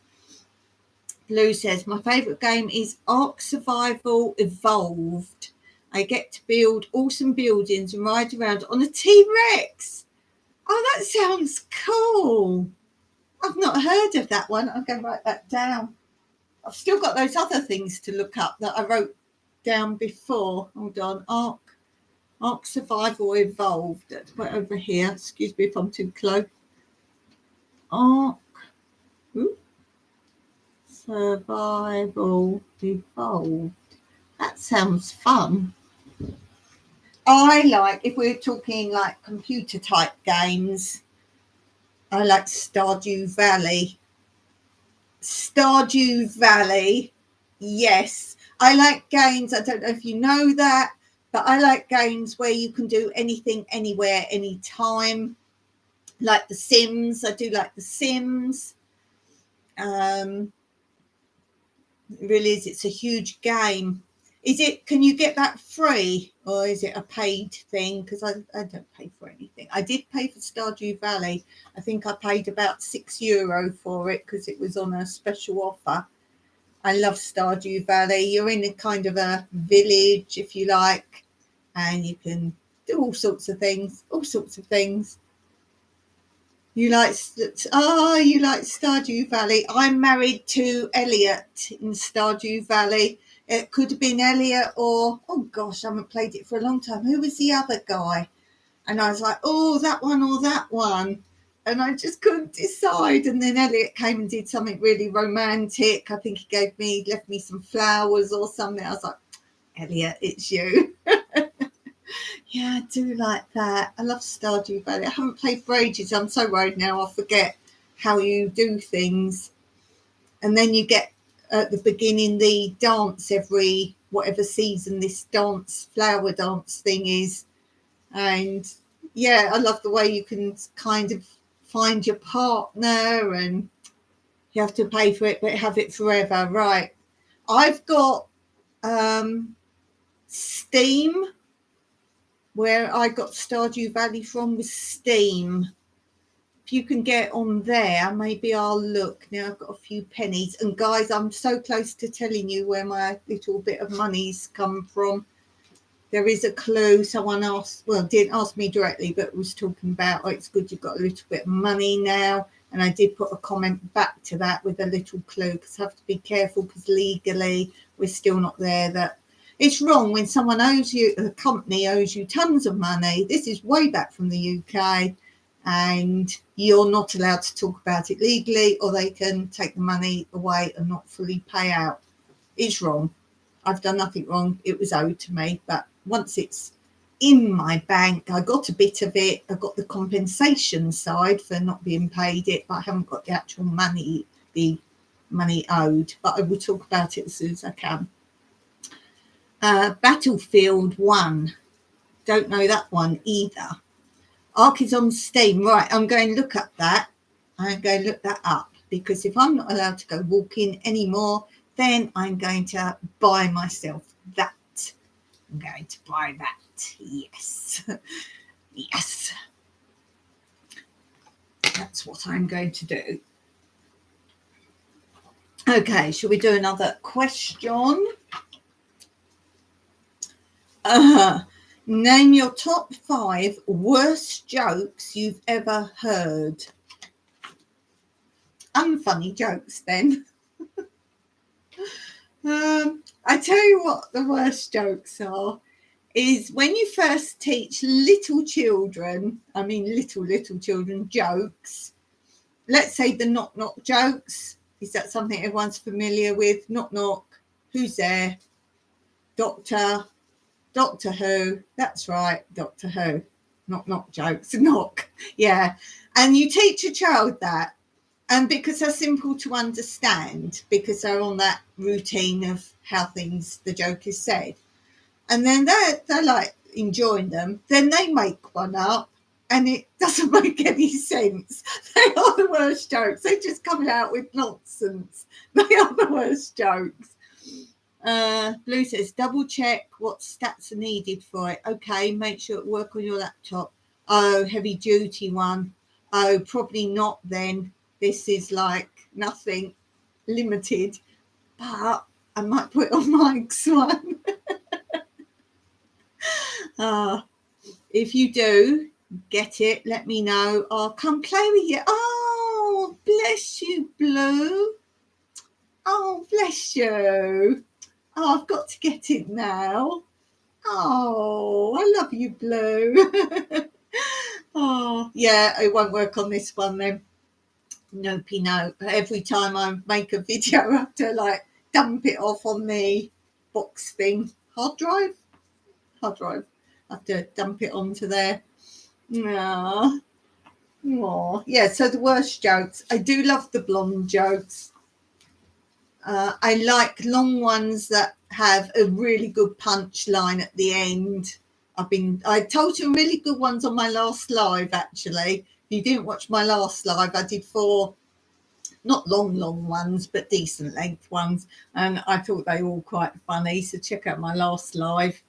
Blue says, my favourite game is Ark Survival Evolved. I get to build awesome buildings and ride around on a T-Rex. Oh, that sounds cool. I've not heard of that one. I'm going to write that down. I've still got those other things to look up that I wrote down before. Hold on. Ark Survival Evolved. Let's put it over here. Excuse me if I'm too close. Ark Survival Evolved. That sounds fun. I like, if we're talking like computer type games, I like Stardew Valley. Stardew Valley, yes. I like games, I don't know if you know that, but I like games where you can do anything, anywhere, anytime. Like The Sims, I do like The Sims. It really is, it's a huge game. Can you get that free, or is it a paid thing? Because I don't pay for anything. I did pay for Stardew Valley. I think I paid about €6 for it because it was on a special offer. I love Stardew Valley. You're in a kind of a village, if you like, and you can do all sorts of things. You like Stardew Valley. I'm married to Elliot in Stardew Valley. It could have been Elliot or, oh gosh, I haven't played it for a long time. Who was the other guy? And I was like, oh, that one or that one. And I just couldn't decide. And then Elliot came and did something really romantic. I think he left me some flowers or something. I was like, Elliot, it's you. Yeah, I do like that. I love Stardew Valley. I haven't played for ages. I'm so worried now I'll forget how you do things. And then you get at the beginning the dance every whatever season this flower dance thing is. And yeah, I love the way you can kind of find your partner and you have to pay for it but have it forever. Right. I've got Steam. Where I got Stardew Valley from was Steam. If you can get on there, maybe I'll look. Now I've got a few pennies. And guys, I'm so close to telling you where my little bit of money's come from. There is a clue. Someone didn't ask me directly, but was talking about, oh, it's good you've got a little bit of money now. And I did put a comment back to that with a little clue, because I have to be careful, because legally we're still not there. That it's wrong when someone a company owes you tons of money. This is way back from the UK. And you're not allowed to talk about it legally, or they can take the money away and not fully pay out. It's wrong. I've done nothing wrong. It was owed to me. But once it's in my bank, I got a bit of it. I got the compensation side for not being paid it, but I haven't got the actual money, the money owed. But I will talk about it as soon as I can. Battlefield 1. Don't know that one either. Ark is on Steam. Right, I'm going to look up that. I'm going to look that up, because if I'm not allowed to go walking anymore, then I'm going to buy myself that. I'm going to buy that. Yes. Yes. That's what I'm going to do. Okay, shall we do another question? Name your top 5 worst jokes you've ever heard. Unfunny jokes then. I tell you what the worst jokes are, is when you first teach little children jokes. Let's say the knock knock jokes. Is that something everyone's familiar with? Knock knock. Who's there? Doctor. Doctor Who. That's right, Doctor Who. Not jokes, knock. Yeah. And you teach a child that. And because they're simple to understand, because they're on that routine of how the joke is said. And then they're like enjoying them. Then they make one up and it doesn't make any sense. They are the worst jokes. They just come out with nonsense. They are the worst jokes. Blue says, double check what stats are needed for it. Okay, make sure it work on your laptop. Oh, heavy duty one. Oh, probably not then. This is like nothing limited, but I might put it on Mike's one. If you do get it, let me know. I'll come play with you. Oh, bless you, Blue. Oh, bless you. Oh, I've got to get it now. Oh, I love you, Blue. Oh, yeah, it won't work on this one then. Nopey no. Every time I make a video, I have to like dump it off on the box thing. Hard drive. I have to dump it onto there. Yeah. Oh, yeah, so the worst jokes. I do love the blonde jokes. I like long ones that have a really good punchline at the end. I told some really good ones on my last live, actually. If you didn't watch my last live, I did 4, not long ones, but decent length ones. And I thought they were all quite funny. So check out my last live.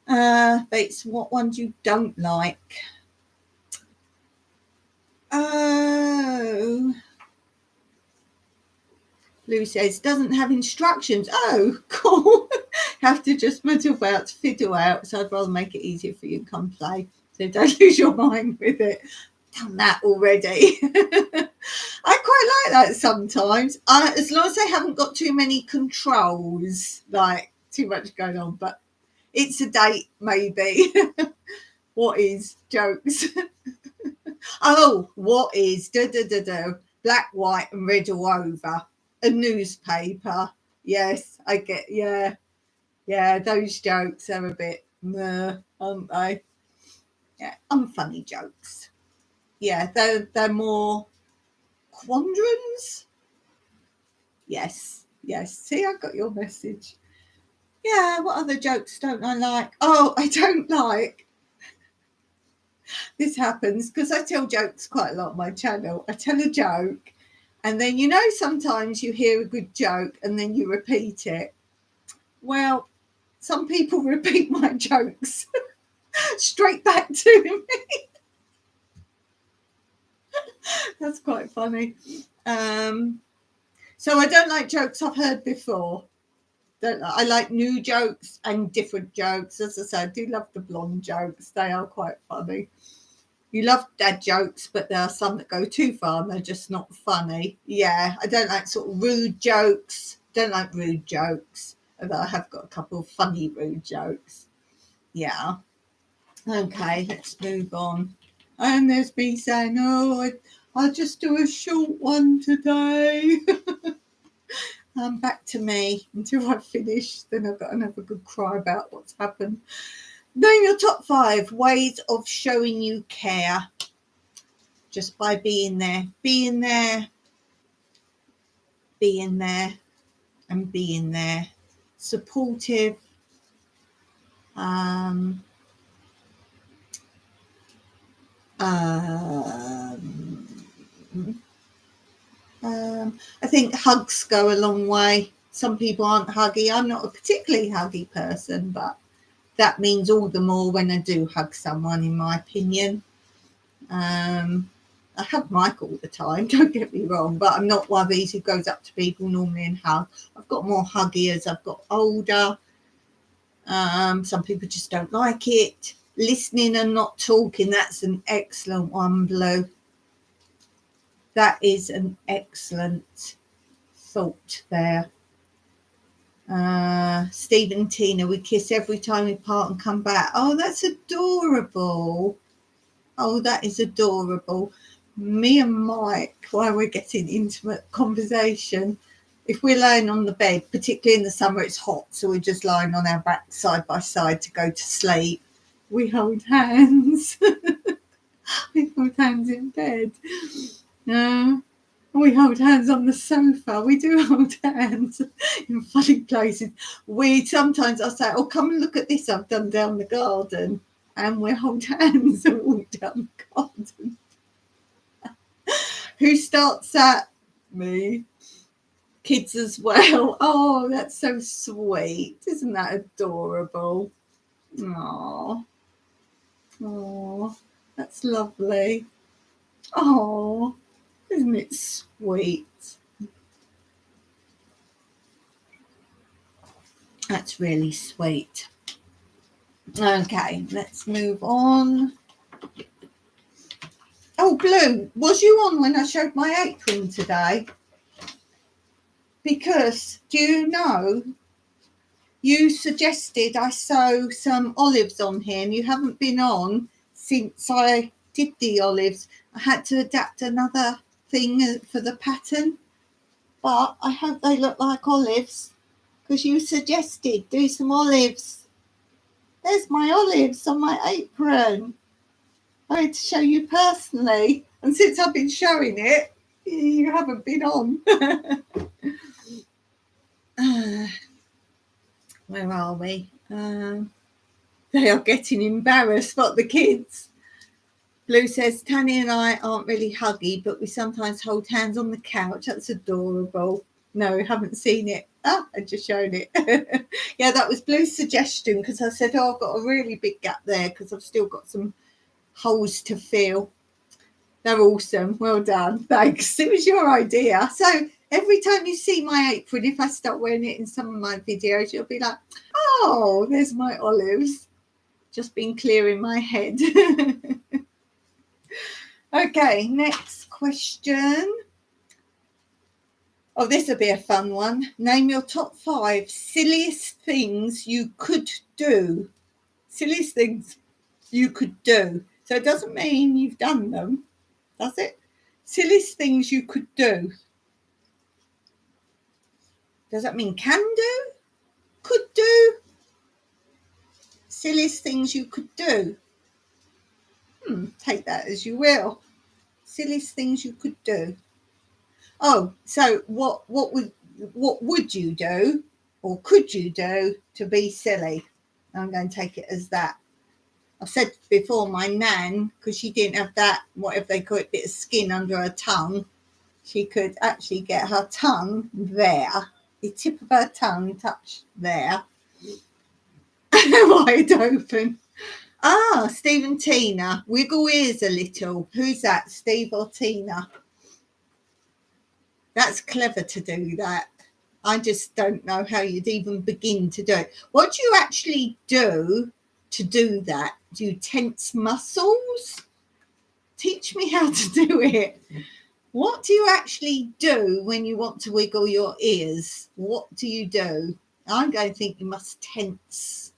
But it's what ones you don't like. Oh, Lou says, doesn't have instructions. Oh, cool. Have to just muddle about to fiddle out. So I'd rather make it easier for you to come play. So don't lose your mind with it. Done that already. I quite like that sometimes. As long as they haven't got too many controls, like too much going on. But it's a date, maybe. What is jokes? Oh, what is black, white, and red all over a newspaper? Yes, I get. Yeah. Those jokes are a bit, aren't they? Yeah, unfunny jokes. Yeah, they're more quandaries. Yes. See, I got your message. Yeah. What other jokes don't I like? Oh, I don't like. This happens because I tell jokes quite a lot on my channel. I tell a joke and then, sometimes you hear a good joke and then you repeat it. Well, some people repeat my jokes straight back to me. That's quite funny. So I don't like jokes I've heard before. I like new jokes and different jokes. As I said, I do love the blonde jokes. They are quite funny. You love dad jokes, but there are some that go too far and they're just not funny. Yeah, I don't like sort of rude jokes. Don't like rude jokes. Although I have got a couple of funny rude jokes. Yeah. Okay, let's move on. And there's me saying, I'll just do a short one today. Back to me until I finish. Then I've got another good cry about what's happened. Name your top 5 ways of showing you care. Just by being there, and being there. Supportive. I think hugs go a long way. Some people aren't huggy. I'm not a particularly huggy person, but that means all the more when I do hug someone, in my opinion. I hug Mike all the time, don't get me wrong, but I'm not one of these who goes up to people normally and hug. I've got more huggy as I've got older. Some people just don't like it. Listening and not talking, that's an excellent one, Blue. That is an excellent thought there. Steve and Tina, we kiss every time we part and come back. Oh, that's adorable. Oh, that is adorable. Me and Mike, while we're getting intimate conversation, if we're laying on the bed, particularly in the summer, it's hot, so we're just lying on our back side by side to go to sleep. We hold hands. We hold hands in bed. We hold hands on the sofa. We do hold hands in funny places. Sometimes I say, "Oh, come and look at this I've done down the garden," and we hold hands and walk down the garden. Who starts that? Me. Kids as well. Oh, that's so sweet. Isn't that adorable? Oh, that's lovely. Oh, isn't it sweet? That's really sweet. Okay, let's move on. Oh, Blue, was you on when I showed my apron today? Because, do you know, you suggested I sew some olives on here, and you haven't been on since I did the olives. I had to adapt another thing for the pattern, but I hope they look like olives, because you suggested do some olives. There's my olives on my apron. I had to show you personally, and since I've been showing it, you haven't been on. Where are we? They are getting embarrassed. What, the kids? Blue says, Tanya and I aren't really huggy, but we sometimes hold hands on the couch. That's adorable. No, I haven't seen it. I just shown it. Yeah, that was Blue's suggestion, because I said, I've got a really big gap there because I've still got some holes to fill. They're awesome. Well done. Thanks. It was your idea. So every time you see my apron, if I start wearing it in some of my videos, you'll be like, oh, there's my olives. Just been clear in my head. Okay, next question. Oh, this will be a fun one. Name your top 5 silliest things you could do. Silliest things you could do. So it doesn't mean you've done them, does it? Silliest things you could do. Does that mean can do? Could do? Silliest things you could do. Take that as you will. Silliest things you could do. Oh, so what would you do or could you do to be silly? I'm going to take it as that. I've said before, my nan, because she didn't have that, whatever they call it, bit of skin under her tongue, she could actually get her tongue there, the tip of her tongue touched there, wide open. Steve and Tina, wiggle ears a little. Who's that, Steve or Tina? That's clever to do that. I just don't know how you'd even begin to do it. What do you actually do to do that? Do you tense muscles? Teach me how to do it. What do you actually do when you want to wiggle your ears? What do you do? I'm going to think you must tense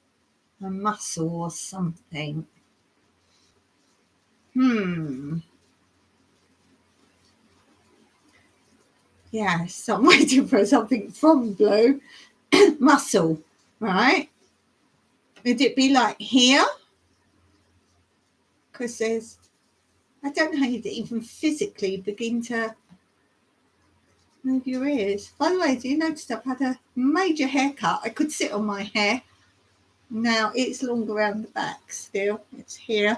a muscle or something. Yes, I'm waiting for something from Blue. Muscle, right? Would it be like here? Because I don't know how you'd even physically begin to move your ears. By the way, do you notice I've had a major haircut? I could sit on my hair. Now it's longer around the back still. It's here.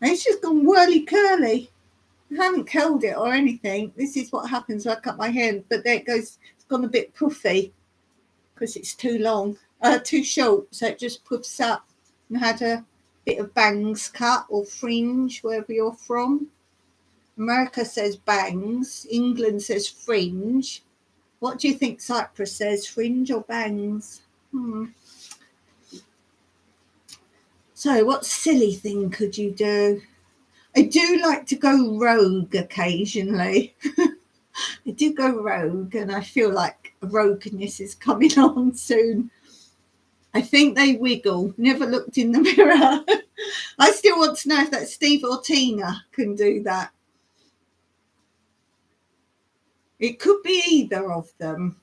And it's just gone whirly curly. I haven't curled it or anything. This is what happens when I cut my hair. But there it goes. It's gone a bit puffy because it's too long. Too short. So it just puffs up. And had a bit of bangs cut or fringe, wherever you're from. America says bangs. England says fringe. What do you think Cyprus says? Fringe or bangs? So what silly thing could you do? I do like to go rogue occasionally. I do go rogue and I feel like rogueness is coming on soon. I think they wiggle. Never looked in the mirror. I still want to know if that's Steve or Tina can do that. It could be either of them.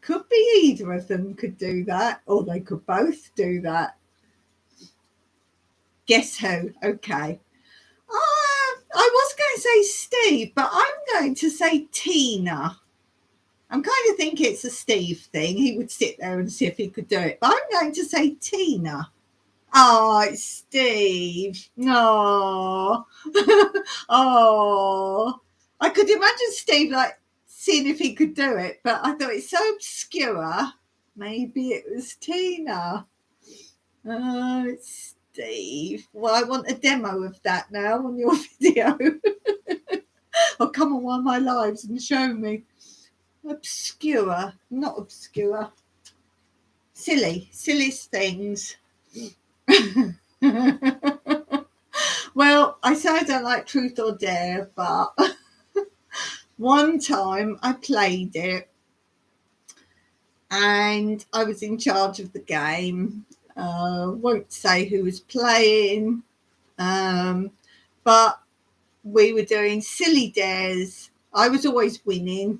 Could be either of them could do that, or they could both do that. Guess who? Okay. I was going to say Steve, but I'm going to say Tina. I'm kind of thinking it's a Steve thing. He would sit there and see if he could do it. But I'm going to say Tina. Oh, it's Steve. No. Oh. I could imagine Steve like seeing if he could do it, but I thought it's so obscure. Maybe it was Tina. Oh, it's Steve. Well, I want a demo of that now on your video. Or come on one of my lives and show me. Obscure, not obscure. Silliest things. Well, I say I don't like Truth or Dare, but one time I played it and I was in charge of the game. Won't say who was playing, but we were doing silly dares. I was always winning.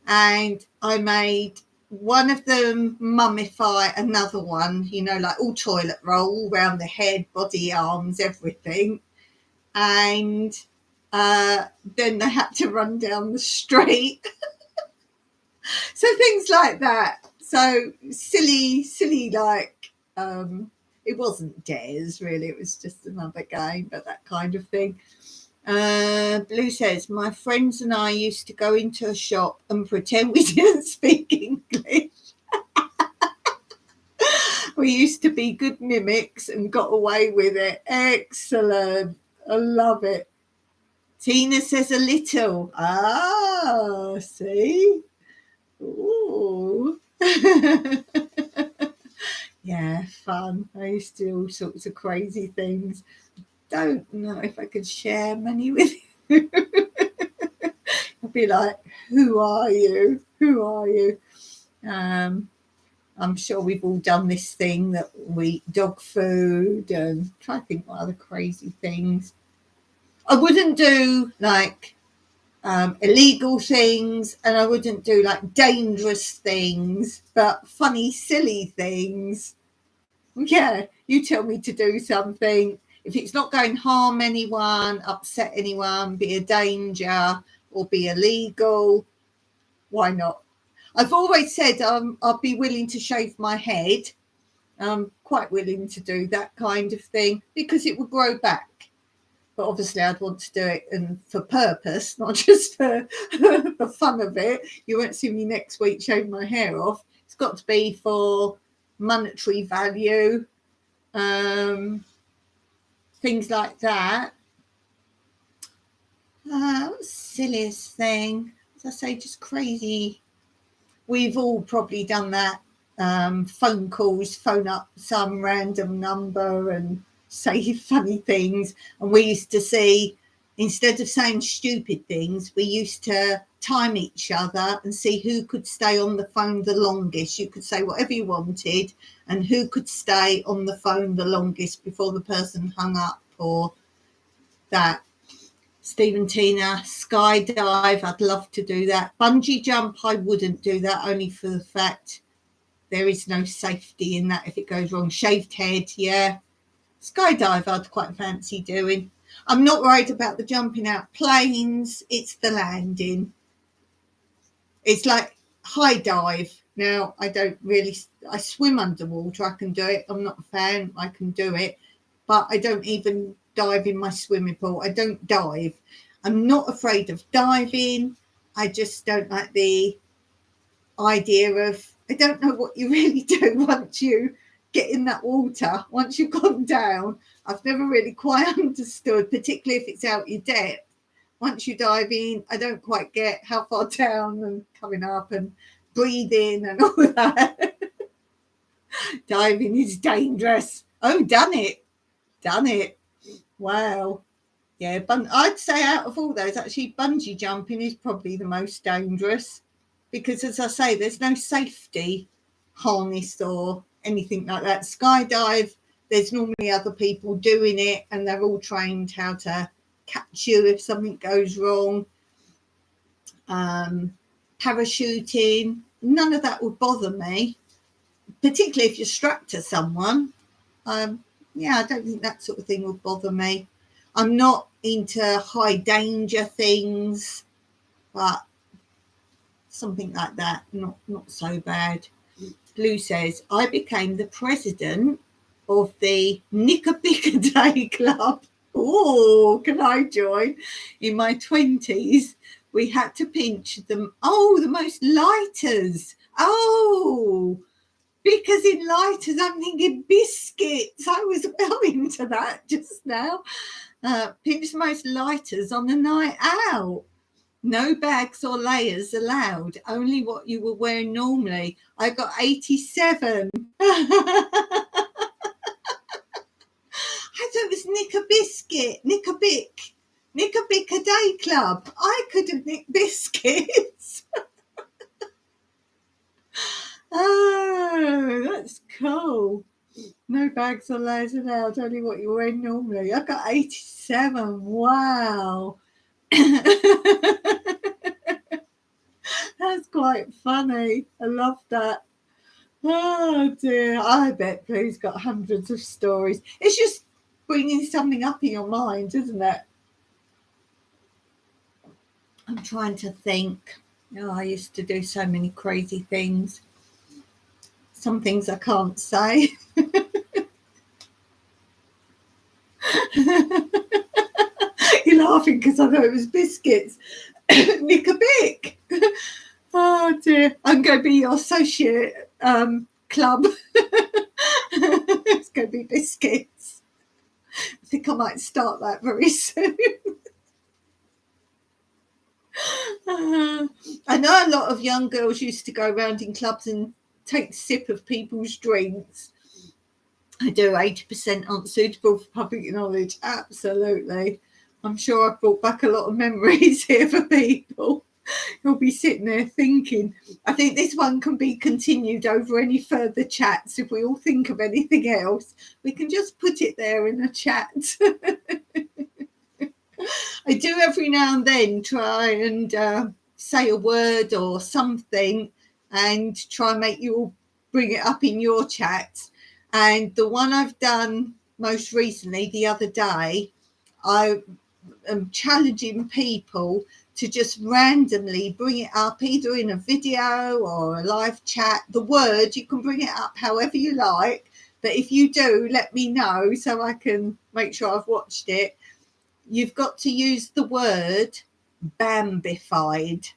And I made one of them mummify another one, like all toilet roll, all around the head, body, arms, everything. And then they had to run down the street. So things like that. So silly, like, it wasn't dares, really. It was just another game, but that kind of thing. Blue says, my friends and I used to go into a shop and pretend we didn't speak English. We used to be good mimics and got away with it. Excellent. I love it. Tina says a little. Ah, see? Ooh. Yeah, fun. I used to do all sorts of crazy things. Don't know if I could share many with you. I'd be like, who are you? Who are you? I'm sure we've all done this thing that we eat dog food and try to think what other crazy things. I wouldn't do like illegal things, and I wouldn't do like dangerous things, but funny, silly things. Yeah, you tell me to do something. If it's not going to harm anyone, upset anyone, be a danger, or be illegal, why not? I've always said I'll be willing to shave my head. I'm quite willing to do that kind of thing because it will grow back. But obviously I'd want to do it and for purpose, not just for the fun of it. You won't see me next week shaving my hair off. It's got to be for monetary value, things like that. Silliest thing, as I say, just crazy. We've all probably done that. Phone calls, phone up some random number and say funny things. And we used to see, instead of saying stupid things, we used to time each other and see who could stay on the phone the longest. You could say whatever you wanted and who could stay on the phone the longest before the person hung up or that. Steve and Tina, skydive, I'd love to do that. Bungee jump, I wouldn't do that, only for the fact there is no safety in that if it goes wrong. Shaved head, yeah. Skydive, I'd quite fancy doing. I'm not worried about the jumping out planes, it's the landing. It's like high dive. Now, I swim underwater, I can do it. I'm not a fan, I can do it. But I don't even dive in my swimming pool. I don't dive. I'm not afraid of diving. I just don't like the idea of, I don't know what you really do once you get in that water, once you've gone down. I've never really quite understood, particularly if it's out your depth. Once you dive in, I don't quite get how far down and coming up and breathing and all that. Diving is dangerous. Oh, done it. Wow. Yeah, I'd say out of all those, actually, bungee jumping is probably the most dangerous because, as I say, there's no safety harness or anything like that. Skydive, there's normally other people doing it and they're all trained how to catch you if something goes wrong. parachuting, none of that would bother me, particularly if you're strapped to someone. Yeah, I don't think that sort of thing would bother me. I'm not into high danger things, but something like that, not so bad. Blue says, I became the president of the Knickerbocker Day Club. Oh, can I join? In my 20s, we had to pinch them. Oh, the most lighters. Oh, because in lighters, I'm thinking biscuits. I was well into that just now. Pinch the most lighters on the night out. No bags or layers allowed, only what you were wearing normally. I got 87. I thought it was Knickerbocker Day Club. I could have nicked biscuits. Oh, that's cool. No bags or layers allowed, only what you were wearing normally. I got 87. Wow. That's quite funny. I love that. Oh dear. I bet Blue's got hundreds of stories. It's just bringing something up in your mind, isn't it? I'm trying to think. Oh, I used to do so many crazy things. Some things I can't say. You're laughing because I know it was biscuits. Knickerbocker. Oh dear. I'm going to be your associate club. It's going to be biscuits. I think I might start that very soon. I know a lot of young girls used to go around in clubs and take a sip of people's drinks. I do. 80% aren't suitable for public knowledge. Absolutely. I'm sure I've brought back a lot of memories here for people. You'll be sitting there thinking. I think this one can be continued over any further chats. If we all think of anything else, we can just put it there in a chat. I do every now and then try and say a word or something and try and make you all bring it up in your chat. And the one I've done most recently, the other day, I am challenging people to just randomly bring it up either in a video or a live chat. The word, you can bring it up however you like. But if you do, let me know so I can make sure I've watched it. You've got to use the word bambified.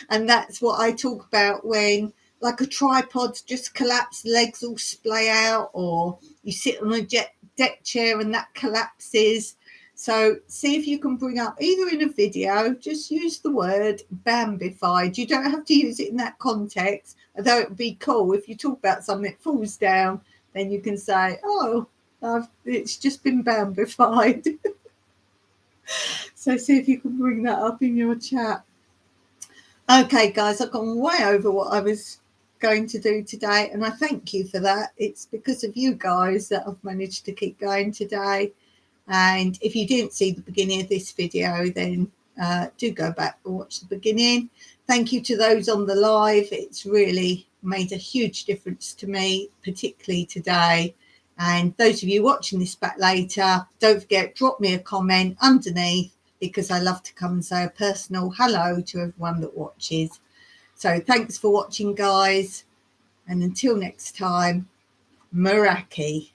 And that's what I talk about when, like, a tripod just collapse, legs all splay out, or you sit on a deck chair and that collapses. So see if you can bring up either in a video, just use the word bambified. You don't have to use it in that context, although it would be cool if you talk about something that falls down, then you can say, oh, it's just been bambified. So see if you can bring that up in your chat. Okay, guys, I've gone way over what I was going to do today, and I thank you for that. It's because of you guys that I've managed to keep going today. And if you didn't see the beginning of this video, then do go back and watch the beginning. Thank you to those on the live. It's really made a huge difference to me, particularly today. And those of you watching this back later, don't forget, drop me a comment underneath, because I love to come and say a personal hello to everyone that watches. So thanks for watching, guys. And until next time, Meraki.